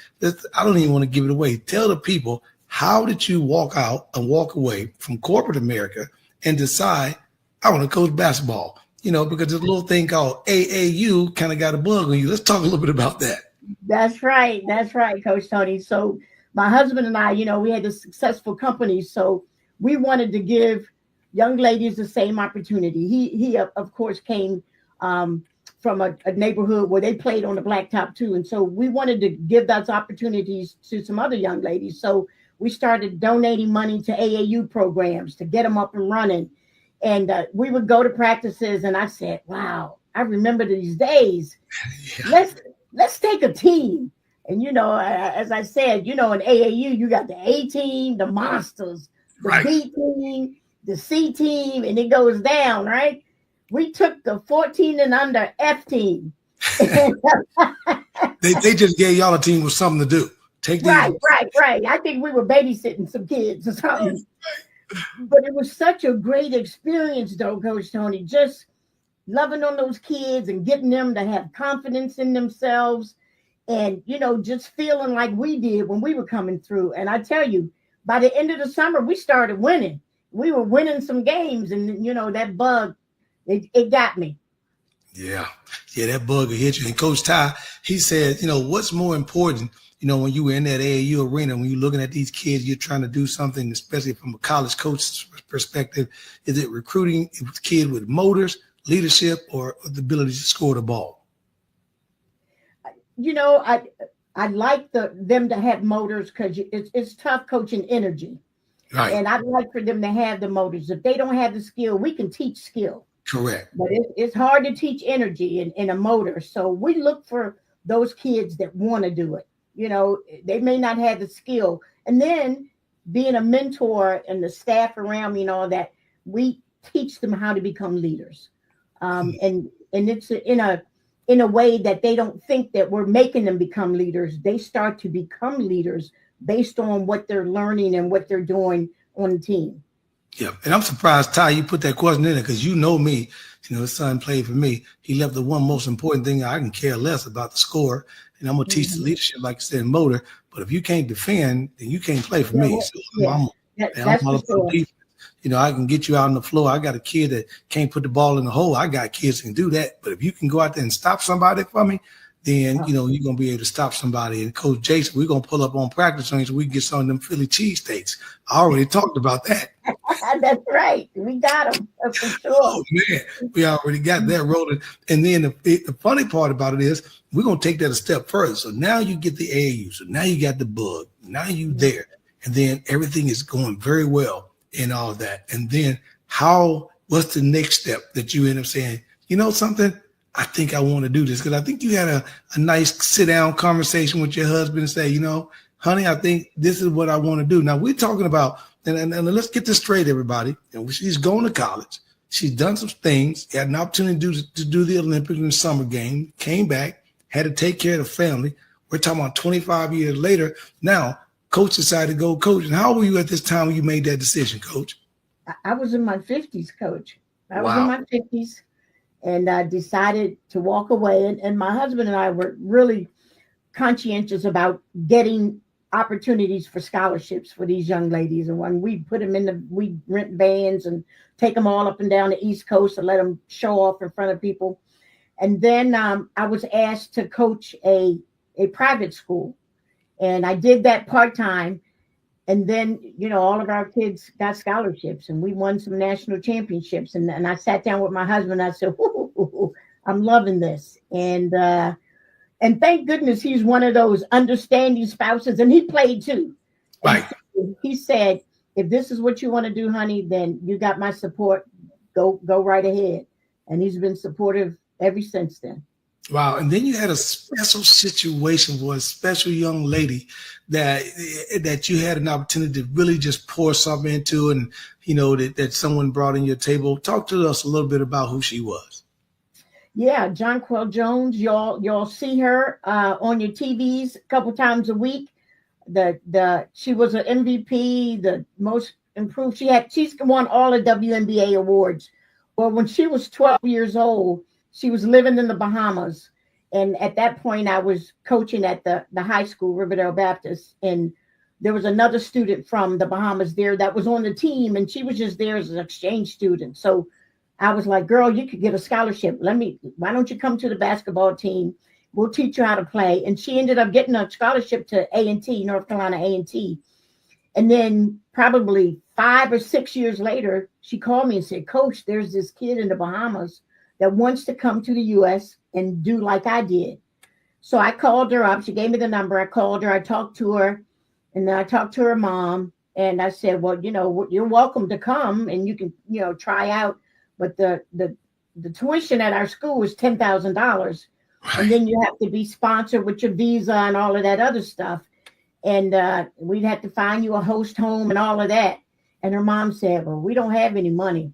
I don't even want to give it away. Tell the people, how did you walk out and walk away from corporate America and decide, I want to coach basketball? Because this little thing called AAU kind of got a bug on you. Let's talk a little bit about that. That's right, Coach Tony. So my husband and I, we had a successful company. So we wanted to give young ladies the same opportunity. He of course, came from a neighborhood where they played on the blacktop too. And so we wanted to give those opportunities to some other young ladies. So we started donating money to AAU programs to get them up and running. And we would go to practices and I said, wow, I remember these days. Yeah. Let's take a team. And, as I said, in AAU, you got the A team, the monsters, the right. B team, the C team, and it goes down, right? We took the 14 and under F team. they just gave y'all a team with something to do. Right. I think we were babysitting some kids or something. But it was such a great experience, though, Coach Tony, just loving on those kids and getting them to have confidence in themselves and, just feeling like we did when we were coming through. And I tell you, by the end of the summer, we started winning. We were winning some games and, that bug, it got me. Yeah, that bug will hit you. And Coach Ty, he said, what's more important, when you were in that AAU arena, when you're looking at these kids, you're trying to do something, especially from a college coach's perspective, is it recruiting a kid with motors, leadership, or the ability to score the ball? I like them to have motors because it's tough coaching energy. Right. And I'd like for them to have the motors. If they don't have the skill, we can teach skill. Correct. But it's hard to teach energy in a motor. So we look for those kids that want to do it. They may not have the skill. And then being a mentor and the staff around me and all that, we teach them how to become leaders. And it's in a way that they don't think that we're making them become leaders. They start to become leaders based on what they're learning and what they're doing on the team. Yeah, and I'm surprised, Ty, you put that question in there because you know me. You know, his son played for me. He left the one most important thing. I can care less about the score, and I'm gonna teach the leadership, like you said, motor. But if you can't defend, then you can't play for me. So I'm all about defense. You know, I can get you out on the floor. I got a kid that can't put the ball in the hole. I got kids that can do that. But if you can go out there and stop somebody for me, then, you know, you're going to be able to stop somebody. And Coach Jason, we're going to pull up on practice range so we can get some of them Philly cheesesteaks. I already talked about that. That's right. We got them for sure. Oh, man. We already got that rolling. And then the funny part about it is we're going to take that a step further. So now you get the AAU. So now you got the bug. Now you there. And then everything is going very well in all of that. And then what's the next step that you end up saying, you know something? I think I want to do this, because I think you had a nice sit down conversation with your husband and say, you know, honey, I think this is what I want to do. Now we're talking about, and let's get this straight, everybody. And she's going to college. She's done some things, had an opportunity to do the Olympics and the summer game, came back, had to take care of the family. We're talking about 25 years later. Now, Coach decided to go coach. And how old were you at this time when you made that decision, Coach? I was in my 50s, Coach. I was in my 50s. And I decided to walk away. And my husband and I were really conscientious about getting opportunities for scholarships for these young ladies. And when we put them we rent vans and take them all up and down the East Coast and let them show off in front of people. And then I was asked to coach a private school. And I did that part-time. And then, you know, all of our kids got scholarships and we won some national championships. And I sat down with my husband and I said, I'm loving this. And thank goodness he's one of those understanding spouses, and he played too. Right. He said, if this is what you want to do, honey, then you got my support. Go right ahead. And he's been supportive ever since then. Wow. And then you had a special situation for a special young lady that you had an opportunity to really just pour something into, and, you know, that someone brought in your table. Talk to us a little bit about who she was. Yeah. Jonquel Jones. Y'all see her on your TVs a couple times a week. She was an MVP, the most improved. She's won all the WNBA awards. Well, when she was 12 years old, she was living in the Bahamas. And at that point, I was coaching at the high school, Riverdale Baptist. And there was another student from the Bahamas there that was on the team. And she was just there as an exchange student. So I was like, girl, you could get a scholarship. Why don't you come to the basketball team? We'll teach you how to play. And she ended up getting a scholarship to A&T, North Carolina A&T. And then probably 5 or 6 years later, she called me and said, Coach, there's this kid in the Bahamas that wants to come to the U.S. and do like I did. So I called her up. She gave me the number. I called her. I talked to her. And then I talked to her mom. And I said, well, you know, you're welcome to come and you can, you know, try out. But the tuition at our school was $10,000. Right. And then you have to be sponsored with your visa and all of that other stuff. And we'd have to find you a host home and all of that. And her mom said, well, we don't have any money.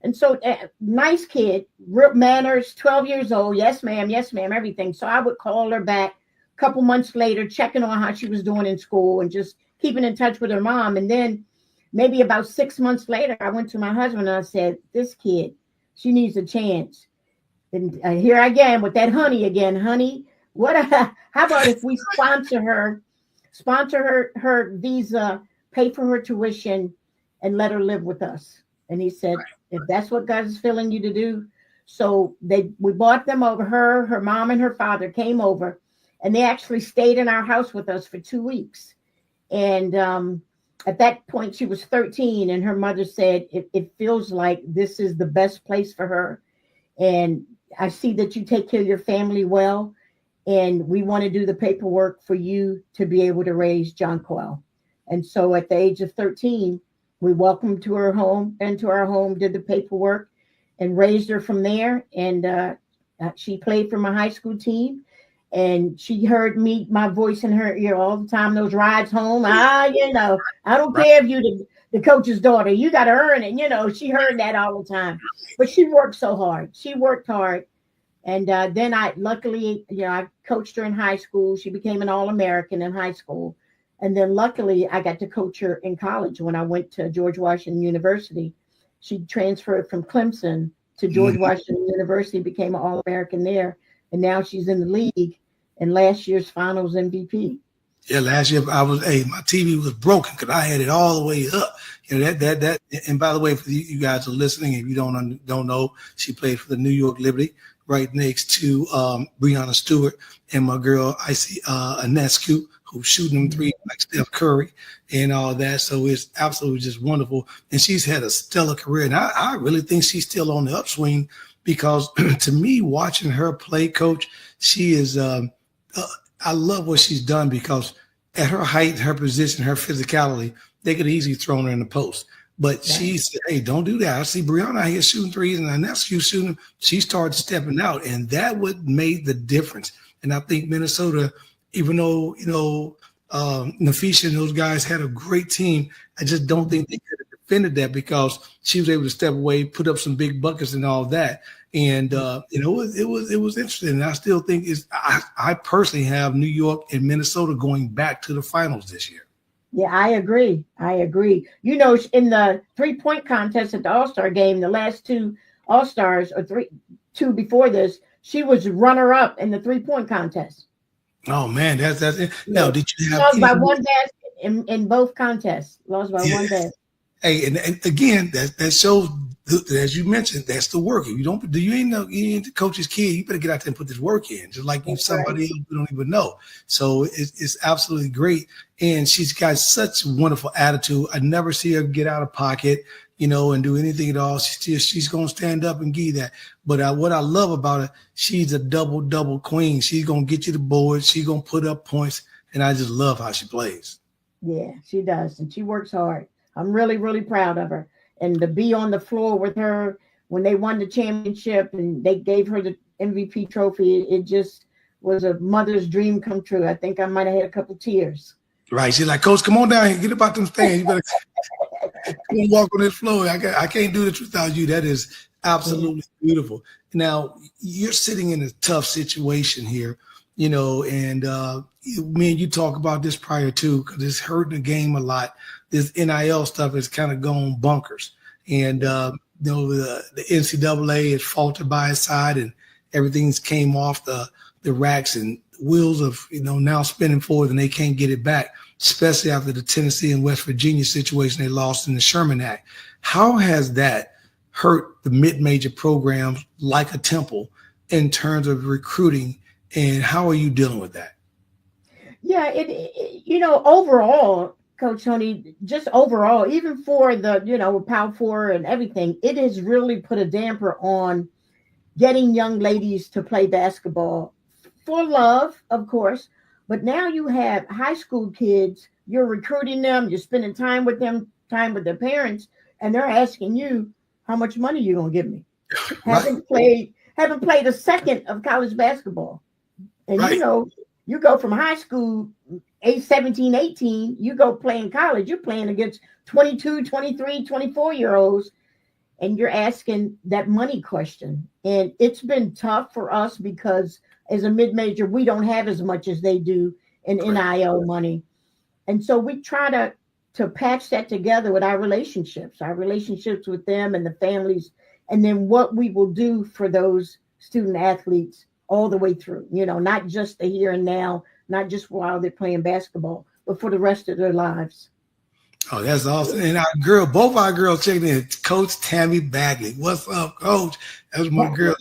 And so nice kid, real manners, 12 years old. Yes, ma'am, everything. So I would call her back a couple months later, checking on how she was doing in school and just keeping in touch with her mom. And then maybe about 6 months later, I went to my husband and I said, this kid, she needs a chance. And here I am with that honey again. Honey, how about if we sponsor her visa, pay for her tuition, and let her live with us? And he said, if that's what God is filling you to do. So we bought them over. Her mom and her father came over, and they actually stayed in our house with us for 2 weeks. And at that point, she was 13, and her mother said, it feels like this is the best place for her. And I see that you take care of your family well, and we want to do the paperwork for you to be able to raise Jonquel. And so at the age of 13, we welcomed to her home, into our home, did the paperwork, and raised her from there. And she played for my high school team. And she heard my voice in her ear all the time. Those rides home, I don't care if you the coach's daughter, you got to earn it. She heard that all the time. But she worked so hard. She worked hard. And then luckily, I coached her in high school. She became an All-American in high school. And then luckily, I got to coach her in college when I went to George Washington University. She transferred from Clemson to George Washington University, became an All-American there. And now she's in the league and last year's finals MVP. Yeah, last year my TV was broken because I had it all the way up. That. And by the way, for you guys are listening, if you don't know, she played for the New York Liberty, right next to Breonna Stewart and my girl Icy Anescu, who's shooting them three like Steph Curry and all that. So it's absolutely just wonderful. And she's had a stellar career. And I really think she's still on the upswing because to me, watching her play, Coach, she is I love what she's done because at her height, her position, her physicality, they could easily throw her in the post. But she said, hey, don't do that. I see Breonna out here shooting threes and Anescu shooting. She started stepping out, and that what made the difference. And I think Minnesota, even though, Nafisha and those guys had a great team, I just don't think they could have defended that because she was able to step away, put up some big buckets and all that. And, it was interesting. And I still think I personally have New York and Minnesota going back to the finals this year. Yeah, I agree. In the 3-point contest at the All-Star game, the last two All-Stars or two before this, she was runner-up in the 3-point contest. Oh man, that's it. Now, did you have lost by one basket in both contests? Lost by one basket. Hey, and again, that shows, as you mentioned, that's the work. If you ain't the coach's kid, you better get out there and put this work in, just like somebody else you don't even know. So it's absolutely great. And she's got such a wonderful attitude. I never see her get out of pocket, and do anything at all. She's going to stand up and give that. But what I love about her, she's a double queen. She's going to get you the board. She's going to put up points. And I just love how she plays. Yeah, she does. And she works hard. I'm really, really proud of her. And to be on the floor with her when they won the championship and they gave her the MVP trophy, it just was a mother's dream come true. I think I might have had a couple tears. Right. She's like, Coach, come on down here. Get about them stands. You better walk on this floor. I can't do this without you. That is absolutely beautiful. Now, you're sitting in a tough situation here, and me and you talk about this prior to because it's hurting the game a lot. This NIL stuff has kind of gone bonkers. And, the NCAA is faltered by its side and everything's came off the racks and wheels of, now spinning forward and they can't get it back, especially after the Tennessee and West Virginia situation they lost in the Sherman Act. How has that hurt the mid-major programs like a Temple in terms of recruiting, and how are you dealing with that? Yeah, overall, Coach Tony, just overall, even for the, Power Four and everything, it has really put a damper on getting young ladies to play basketball for love, of course. But now you have high school kids, you're recruiting them, you're spending time with them, time with their parents, and they're asking you, how much money you going to give me? Haven't played a second of college basketball. And, you go from high school, age 17, 18, you go play in college, you're playing against 22, 23, 24-year-olds, and you're asking that money question. And it's been tough for us because as a mid-major, we don't have as much as they do in NIL money. And so we try to patch that together with our relationships with them and the families, and then what we will do for those student athletes all the way through, not just the here and now, not just while they're playing basketball, but for the rest of their lives. Oh, that's awesome. And both our girls checking in. Coach Tammy Bagley. What's up, Coach? That's my girl,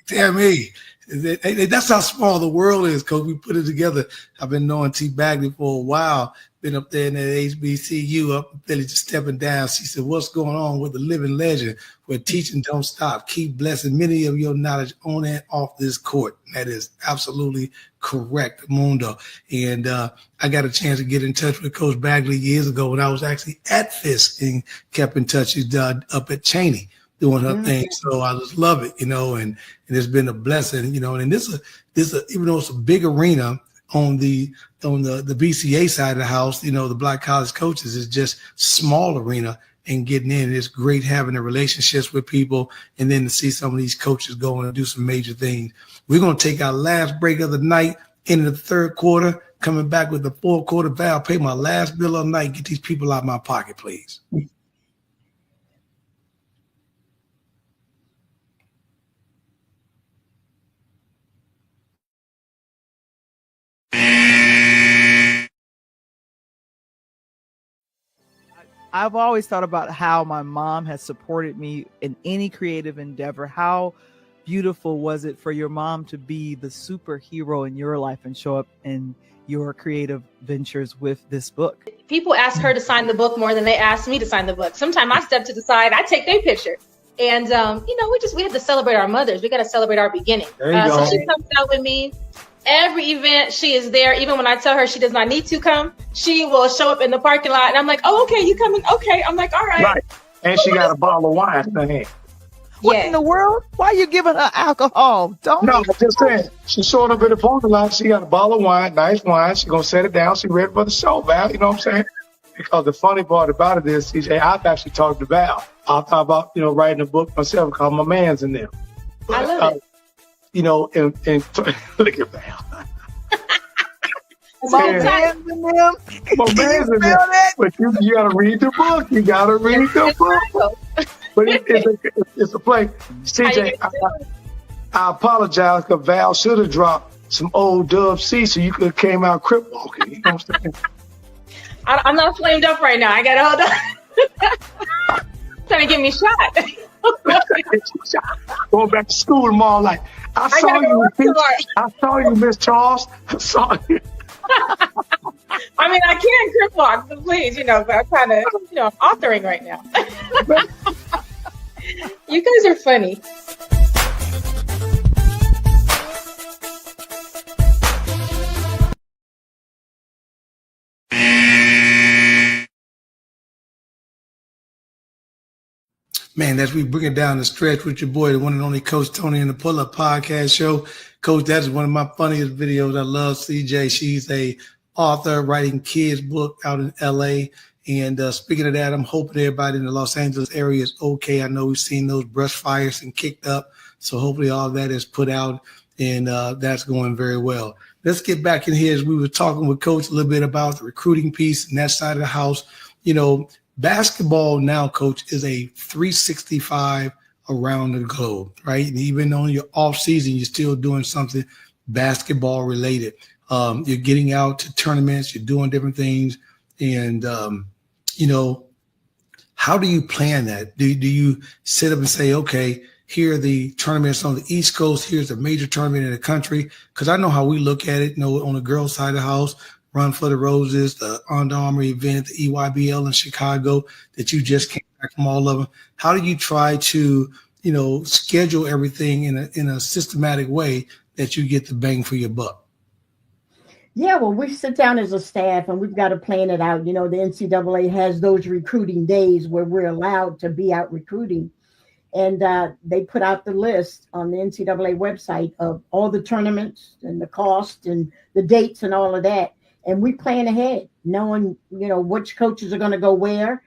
Tammy. That's how small the world is, Coach. We put it together. I've been knowing T. Bagley for a while. Been up there in that HBCU up in Philly, just stepping down. She said, what's going on with the living legend where teaching don't stop? Keep blessing many of your knowledge on and off this court. That is absolutely correct, Mundo. And I got a chance to get in touch with Coach Bagley years ago when I was actually at Fisk and kept in touch up at Cheney. doing her thing. So I just love it, and it's been a blessing, and this even though it's a big arena on the BCA side of the house, the Black College Coaches is just small arena and getting in. It's great having the relationships with people and then to see some of these coaches go and do some major things. We're going to take our last break of the night into the third quarter, coming back with the fourth quarter. Val, pay my last bill of the night. Get these people out of my pocket, please. I've always thought about how my mom has supported me in any creative endeavor. How beautiful was it for your mom to be the superhero in your life and show up in your creative ventures with this book? People ask her to sign the book more than they ask me to sign the book. Sometimes I step to the side, I take their picture. And, we have to celebrate our mothers. We got to celebrate our beginning. So she comes out with me. Every event, she is there. Even when I tell her she does not need to come, she will show up in the parking lot. And I'm like, oh, okay, you coming? Okay. I'm like, all right. Right. And she got a bottle of wine in her hand. What in the world? Why are you giving her alcohol? No, I'm just saying. She showed up in the parking lot. She got a bottle of wine, nice wine. She's going to set it down. She ready for the show, Val. You know what I'm saying? Because the funny part about it is, CJ, I've actually talked to Val. I thought about, writing a book myself called My Man's in Them. But, I love it. and look at Val. My man's in them. My man's in them. But you got to read the book. You got to read the book. But it's a play. CJ, I apologize because Val should have dropped some old Dub C so you could have came out crip walking. You know what I'm saying? I'm not flamed up right now. I got to hold on. Trying to get me shot. Going back to school tomorrow, like, I saw you, Miss Charles. I saw you. I mean, I can crip walk, but please, but I'm kind of, I'm authoring right now. You guys are funny. Man, as we bring it down the stretch with your boy, the one and only Coach Tony in the Pull Up Podcast Show. Coach, that is one of my funniest videos. I love CJ. She's a author writing kids book out in LA. And speaking of that, I'm hoping everybody in the Los Angeles area is okay. I know we've seen those brush fires and kicked up. So hopefully all that is put out and that's going very well. Let's get back in here as we were talking with Coach a little bit about the recruiting piece and that side of the house. Basketball now, Coach, is a 365 around the globe, right? And even on your off season, you're still doing something basketball related. You're getting out to tournaments, you're doing different things. And, how do you plan that? Do you sit up and say, okay, here are the tournaments on the East Coast, here's a major tournament in the country? Because I know how we look at it, on the girls' side of the house, Run for the Roses, the Under Armour event, the EYBL in Chicago, that you just came back from all of them. How do you try to, schedule everything in a systematic way that you get the bang for your buck? Yeah, well, we sit down as a staff and we've got to plan it out. The NCAA has those recruiting days where we're allowed to be out recruiting. And they put out the list on the NCAA website of all the tournaments and the cost and the dates and all of that. And we plan ahead, knowing, which coaches are going to go where.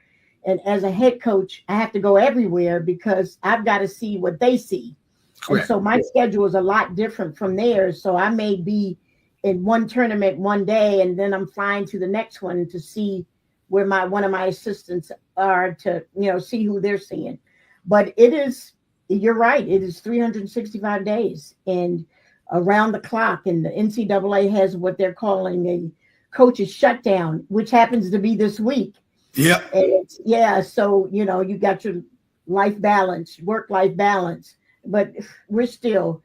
And as a head coach, I have to go everywhere because I've got to see what they see. Correct. And so my schedule is a lot different from theirs. So I may be in one tournament one day, and then I'm flying to the next one to see where one of my assistants are to, see who they're seeing. But you're right, it is 365 days and around the clock. And the NCAA has what they're calling a coach's shutdown, which happens to be this week. Yeah. So, you got your life balance, work-life balance, but we're still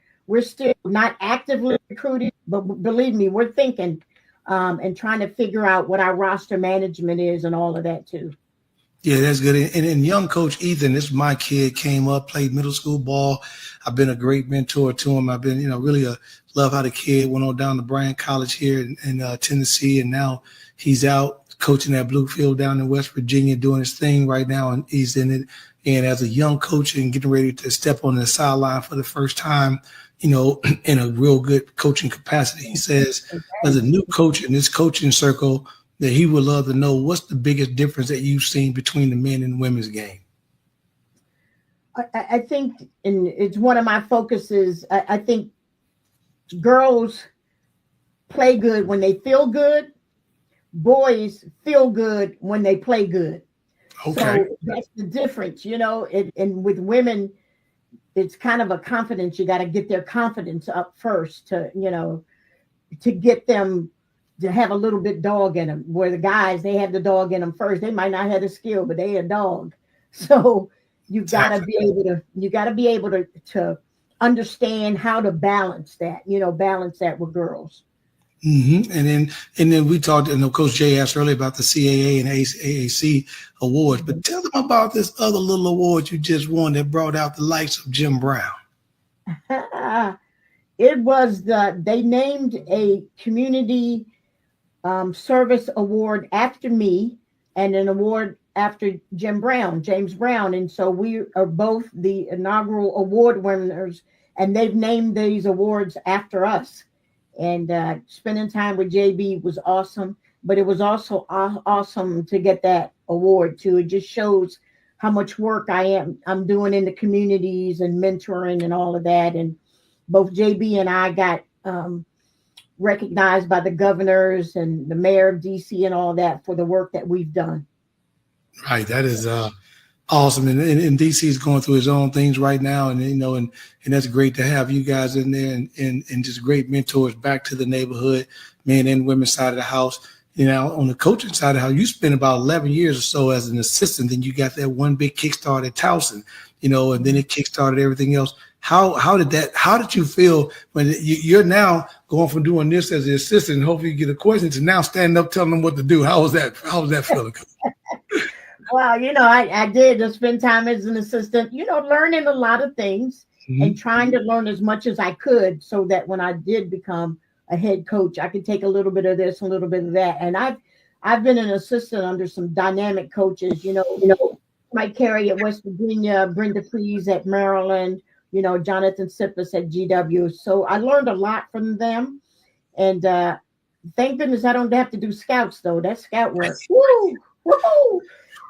not actively recruiting, but believe me, we're thinking and trying to figure out what our roster management is and all of that too. Yeah, that's good. And young Coach Ethan, this is my kid, came up, played middle school ball. I've been a great mentor to him. I've been, really love how the kid went on down to Bryan College here in Tennessee, and now he's out coaching at Bluefield down in West Virginia, doing his thing right now, and he's in it. And as a young coach and getting ready to step on the sideline for the first time, you know, in a real good coaching capacity, he says, as a new coach in this coaching circle, that he would love to know what's the biggest difference that you've seen between the men and women's game. I think, and it's one of my focuses, I think girls play good when they feel good. Boys feel good when they play good. Okay. So that's the difference, you know, and with women, it's kind of a confidence. You got to get their confidence up first to, you know, to get them to have a little bit dog in them, where the guys, they have the dog in them first. They might not have the skill, but they a dog. So you got to be able to understand how to balance that, you know, balance that with girls. Mm-hmm. And then we talked, and Coach Jay asked earlier about the CAA and AAC awards, but tell them about this other little award you just won that brought out the likes of Jim Brown. It was they named a community service award after me and an award after James Brown. And so we are both the inaugural award winners, and they've named these awards after us. And spending time with JB was awesome, but it was also awesome to get that award too. It just shows how much work I'm doing in the communities and mentoring and all of that. And both JB and I got recognized by the governors and the mayor of DC and all that for the work that we've done. Right. That is awesome. And DC is going through his own things right now. And, you know, and that's great to have you guys in there and just great mentors back to the neighborhood, men and women's side of the house. You know, on the coaching side of the house, you spent about 11 years or so as an assistant. Then you got that one big kickstart at Towson, you know, and then it kickstarted everything else. How did you feel when you're now going from doing this as an assistant and hopefully you get a question to now standing up telling them what to do? How was that feeling? Well, you know, I did just spend time as an assistant, you know, learning a lot of things and trying to learn as much as I could so that when I did become a head coach, I could take a little bit of this, a little bit of that. And I've been an assistant under some dynamic coaches, you know, Mike Carey at West Virginia, Brenda Freeze at Maryland, you know, Jonathan Sippis at GW. So I learned a lot from them. And thank goodness I don't have to do scouts, though. That's scout work. Woo! Woo!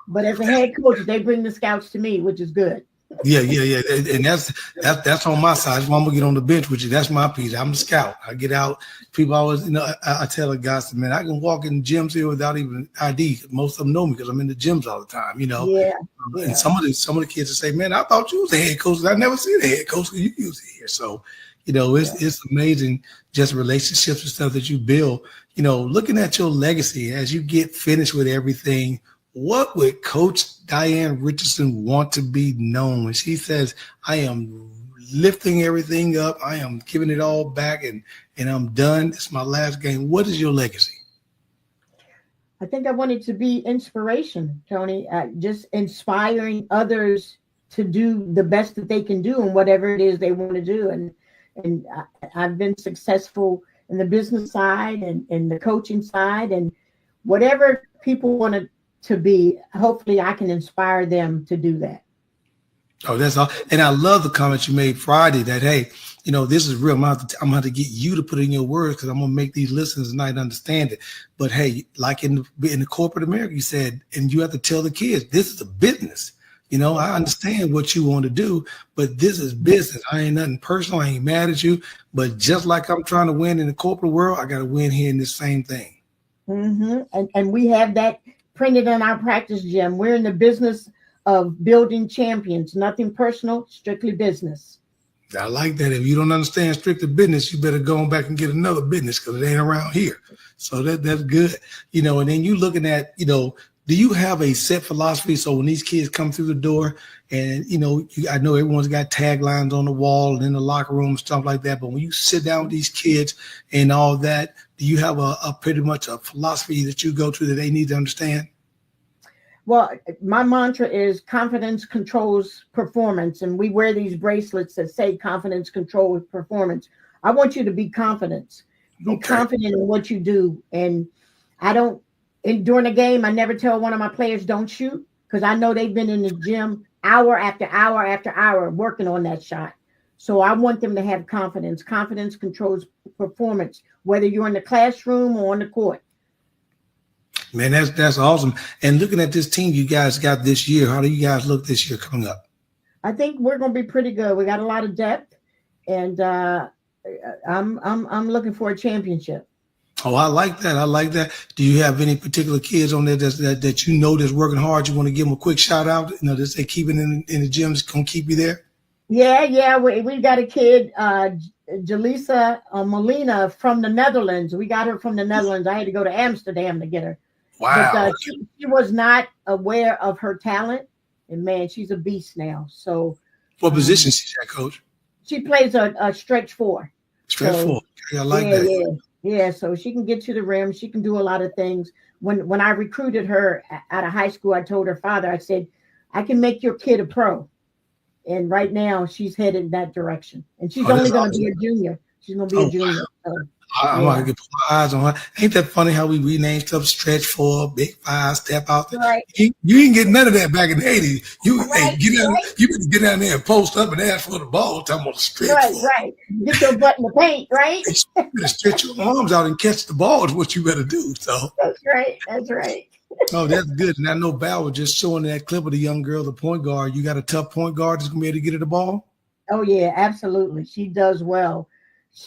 But as a head coach, they bring the scouts to me, which is good. Yeah. And that's on my side. That's why I'm gonna get on the bench with you. That's my piece. I'm the scout. I get out. People always, you know, I tell the guys, man, I can walk in gyms here without even ID. Most of them know me because I'm in the gyms all the time, you know. Yeah. And some of the kids will say, man, I thought you was a head coach. I never seen a head coach. You use it here. So, you know, it's amazing just relationships and stuff that you build. You know, looking at your legacy as you get finished with everything. What would Coach Diane Richardson want to be known when she says, I am lifting everything up, I am giving it all back, and I'm done. It's my last game. What is your legacy? I think I wanted to be inspiration, Tony, just inspiring others to do the best that they can do and whatever it is they want to do. And I've been successful in the business side and in the coaching side, and whatever people want to be, hopefully I can inspire them to do that. Oh, that's all. And I love the comment you made Friday that, hey, you know, this is real. I'm going to have to get you to put it in your words because I'm going to make these listeners tonight understand it. But hey, like in the corporate America, you said, and you have to tell the kids, this is a business. You know, I understand what you want to do, but this is business. I ain't nothing personal. I ain't mad at you. But just like I'm trying to win in the corporate world, I got to win here in this same thing. Mm-hmm. And we have that printed in our practice gym. We're in the business of building champions. Nothing personal, strictly business. I like that. If you don't understand strictly business, you better go back and get another business because it ain't around here. So that's good. You know, and then you looking at, you know, do you have a set philosophy? So when these kids come through the door and, you know, I know everyone's got taglines on the wall and in the locker room and stuff like that. But when you sit down with these kids and all that, do you have a pretty much a philosophy that you go to that they need to understand? Well, my mantra is confidence controls performance. And we wear these bracelets that say confidence controls performance. I want you to be confident. Be confident in what you do. And I don't And during the game, I never tell one of my players don't shoot because I know they've been in the gym hour after hour after hour working on that shot. So I want them to have confidence. Confidence controls performance, whether you're in the classroom or on the court. Man, that's awesome. And looking at this team you guys got this year, how do you guys look this year coming up? I think we're going to be pretty good. We got a lot of depth, and I'm looking for a championship. Oh, I like that. I like that. Do you have any particular kids on there that you know that's working hard? You want to give them a quick shout out? You know, that they keep it in the gym, is going to keep you there? Yeah. We got a kid, Jalisa Molina from the Netherlands. We got her from the Netherlands. I had to go to Amsterdam to get her. Wow. But she was not aware of her talent, and man, she's a beast now. So, what position is she at, Coach? She plays a stretch 4. Stretch 4. Okay, I like that. Yeah. So she can get to the rim. She can do a lot of things. When I recruited her out of high school, I told her father, I said, I can make your kid a pro. And right now, she's headed in that direction. And she's only going to be a junior. She's going to be a junior. Wow. So, I'm going to put my eyes on her. Ain't that funny how we renamed stuff Stretch 4, Big 5, Step Out there? Right. You didn't get none of that back in the 80s. You better get down there and post up and ask for the ball. Talking about the Stretch 4. Right. Get your butt in the paint, right? You better stretch your arms out and catch the ball is what you better do. So That's right. Oh, that's good. And I know Val was just showing that clip of the young girl, the point guard. You got a tough point guard that's going to be able to get her the ball? Oh, yeah, absolutely. She does well.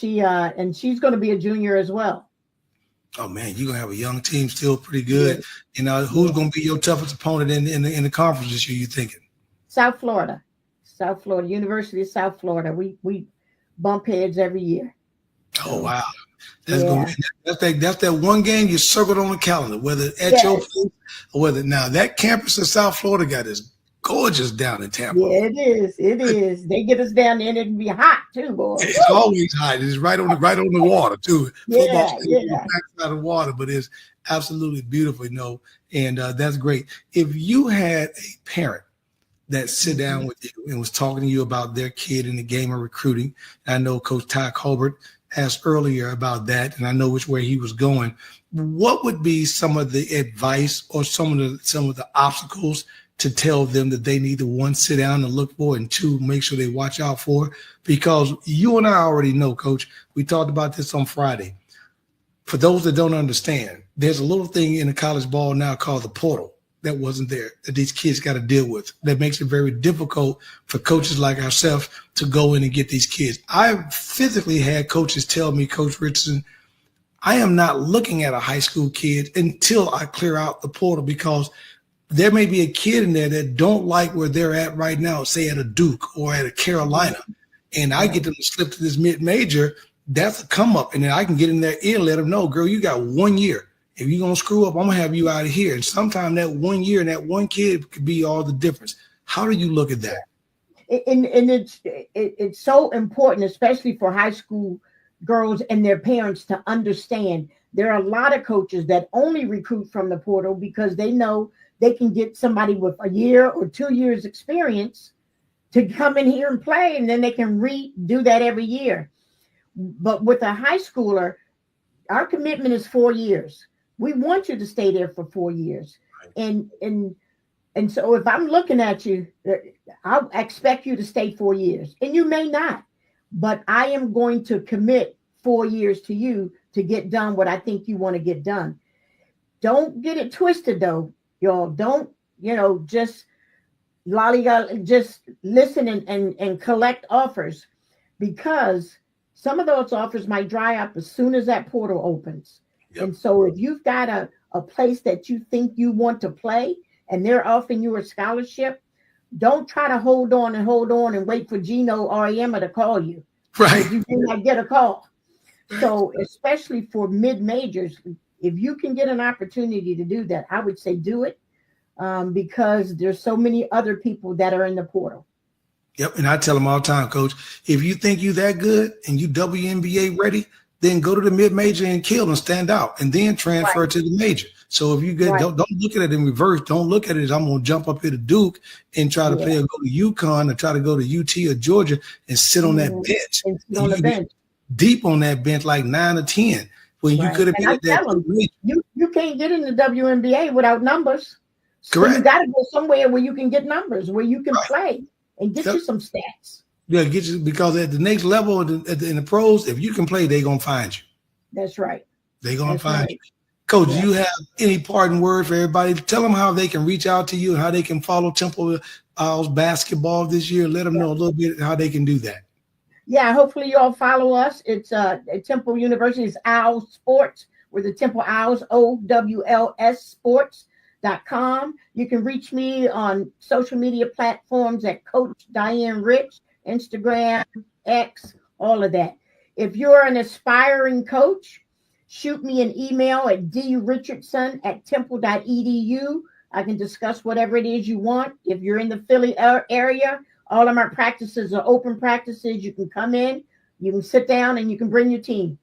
And she's going to be a junior as well. Oh, man, you're going to have a young team still pretty good. Yeah. Who's going to be your toughest opponent in the conference this year, you thinking? South Florida, University of South Florida. We bump heads every year. Oh, wow. That's that one game you circled on the calendar, whether at your place or whether now that campus in South Florida got is gorgeous down in Tampa. Yeah, it is. They get us down there and it'd be hot too, boy. It's always hot. It's right on the water too. Football backside of water, but it's absolutely beautiful, and that's great. If you had a parent that sit down with you and was talking to you about their kid in the game of recruiting, I know Coach Ty Colbert asked earlier about that, and I know which way he was going. What would be some of the advice or some of the obstacles to tell them that they need to, 1, sit down and look for, and 2, make sure they watch out for? Because you and I already know, Coach, we talked about this on Friday. For those that don't understand, there's a little thing in the college ball now called the portal that wasn't there, that these kids got to deal with. That makes it very difficult for coaches like ourselves to go in and get these kids. I physically had coaches tell me, Coach Richardson, I am not looking at a high school kid until I clear out the portal, because there may be a kid in there that don't like where they're at right now, say at a Duke or at a Carolina, and I get them to slip to this mid-major. That's a come up, and then I can get in their ear and let them know, girl, you got 1 year. If you're going to screw up, I'm going to have you out of here. And sometimes that 1 year and that one kid could be all the difference. How do you look at that? And it's so important, especially for high school girls and their parents, to understand there are a lot of coaches that only recruit from the portal because they know they can get somebody with a year or 2 years experience to come in here and play, and then they can redo that every year. But with a high schooler, our commitment is 4 years. We want you to stay there for 4 years. And so if I'm looking at you, I'll expect you to stay 4 years. And you may not, but I am going to commit 4 years to you to get done what I think you want to get done. Don't get it twisted, though, y'all. Don't, just lollygag, just listen and collect offers, because some of those offers might dry up as soon as that portal opens. Yep. And so if you've got a place that you think you want to play and they're offering you a scholarship, don't try to hold on and wait for Gino or Emma to call you. Right. You may not get a call. So especially for mid-majors, if you can get an opportunity to do that, I would say do it, because there's so many other people that are in the portal. Yep, and I tell them all the time, Coach, if you think you that good and you WNBA ready, then go to the mid-major and kill and stand out, and then transfer to the major. So if you don't look at it in reverse, don't look at it as I'm going to jump up here to Duke and try to play or go to UConn or try to go to UT or Georgia and sit on that bench. And sit on the bench. Deep on that bench, like 9 or 10. when you Right. could have And been I at that. tell them, you can't get in the WNBA without numbers. So Correct. you got to go somewhere where you can get numbers, where you can Right. play and get Yep. you some stats. Yeah, get you, because at the next level in the pros, if you can play, they're gonna find you. That's right. They're gonna That's find right. you. Coach, Yeah. do you have any parting word for everybody? Tell them how they can reach out to you and how they can follow Temple Owls basketball this year. Let them know a little bit how they can do that. Yeah, hopefully you all follow us. It's Temple University's Owl Sports. We're the Temple Owls, OWLS Sports.com. You can reach me on social media platforms at Coach Diane Rich, Instagram, X, all of that. If you're an aspiring coach, shoot me an email at drichardson@temple.edu. I can discuss whatever it is you want. If you're in the Philly area, all of my practices are open practices. You can come in, you can sit down, and you can bring your team.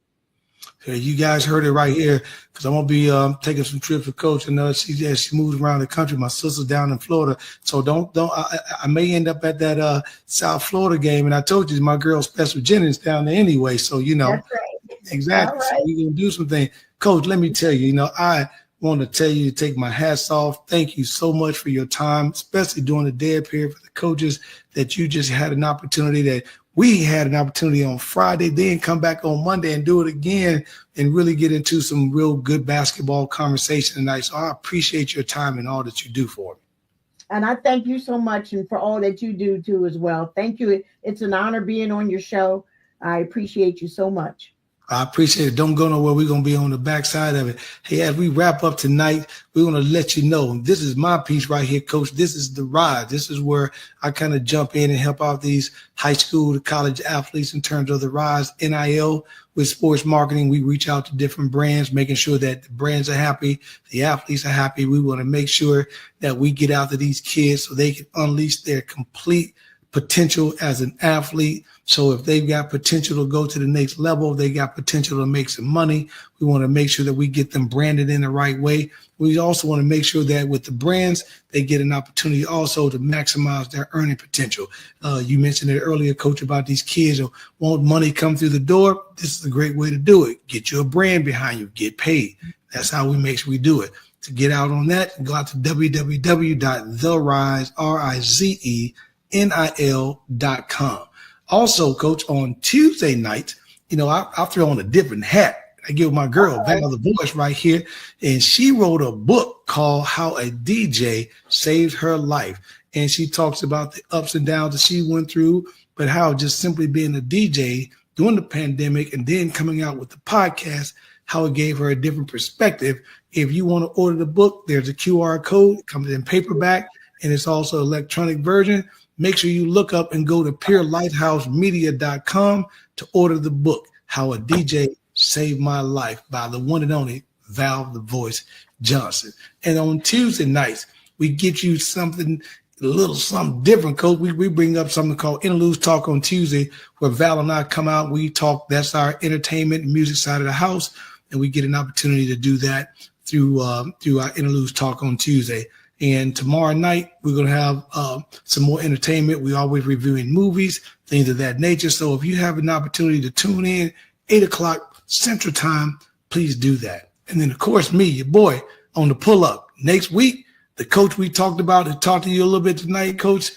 Okay, you guys heard it right here, because I'm gonna be taking some trips with Coach, and she moves around the country. My sister's down in Florida, so I may end up at that South Florida game. And I told you my girl Spencer Jennings down there anyway, so you know. That's right. Exactly. All right. So we're gonna do some things. Coach, let me tell you, I want to tell you to take my hats off. Thank you so much for your time, especially during the dead period for the coaches, that you just had an opportunity, that we had an opportunity on Friday, then come back on Monday and do it again and really get into some real good basketball conversation tonight. So I appreciate your time and all that you do for me. And I thank you so much, and for all that you do too as well. Thank you. It's an honor being on your show. I appreciate you so much. I appreciate it. Don't go nowhere. We're going to be on the backside of it. Hey, as we wrap up tonight, we're going to let you know, this is my piece right here, Coach. This is the ride. This is where I kind of jump in and help out these high school to college athletes in terms of the rise. NIL with sports marketing, we reach out to different brands, making sure that the brands are happy, the athletes are happy. We want to make sure that we get out to these kids so they can unleash their complete potential as an athlete. So if they've got potential to go to the next level, they got potential to make some money, we want to make sure that we get them branded in the right way. We also want to make sure that with the brands, they get an opportunity also to maximize their earning potential. You mentioned it earlier, Coach, about these kids who want money come through the door. This is a great way to do it. Get you a brand behind you, get paid. That's how we make sure we do it. To get out on that, go out to www.therise.nil.com. Also, Coach, on Tuesday night, I throw on a different hat. I give my girl Val the voice right here, and she wrote a book called How a DJ Saved Her Life. And she talks about the ups and downs that she went through, but how just simply being a DJ during the pandemic and then coming out with the podcast, how it gave her a different perspective. If you want to order the book, there's a QR code. It comes in paperback, and it's also electronic version. Make sure you look up and go to peerlighthousemedia.com to order the book, How a DJ Saved My Life, by the one and only Val the Voice Johnson. And on Tuesday nights, we get you something different, Coach. We bring up something called Interludes Talk on Tuesday, where Val and I come out, we talk. That's our entertainment and music side of the house, and we get an opportunity to do that through our Interludes Talk on Tuesday. And tomorrow night, we're going to have some more entertainment. We're always reviewing movies, things of that nature. So if you have an opportunity to tune in 8 o'clock Central Time, please do that. And then, of course, me, your boy, on the pull-up. Next week, the coach we talked about, and talked to you a little bit tonight, Coach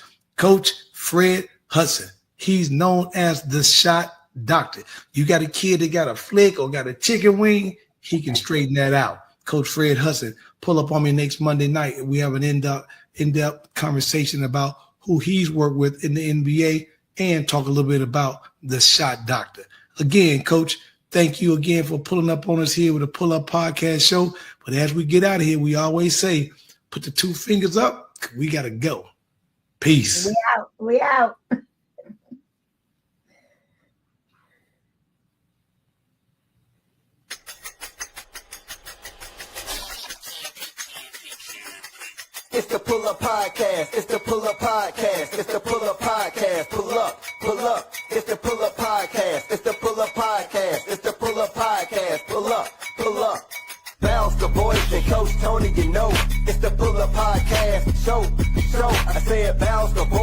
Fred Hudson. He's known as the Shot Doctor. You got a kid that got a flick or got a chicken wing, he can straighten that out. Coach Fred Hudson, pull up on me next Monday night, and we have an in-depth conversation about who he's worked with in the NBA and talk a little bit about the Shot Doctor. Again, Coach, thank you again for pulling up on us here with a Pull-Up Podcast show. But as we get out of here, we always say, put the 2 fingers up. We got to go. Peace. We out. It's the Pull-Up Podcast. It's the Pull-Up Podcast. It's the Pull-Up Podcast. Pull up, pull up. It's the Pull-Up Podcast. It's the Pull-Up Podcast. It's the Pull-Up Podcast. Pull up, pull up. Bounce the voice and Coach Tony, it's the Pull-Up Podcast. Show. I said bounce the voice.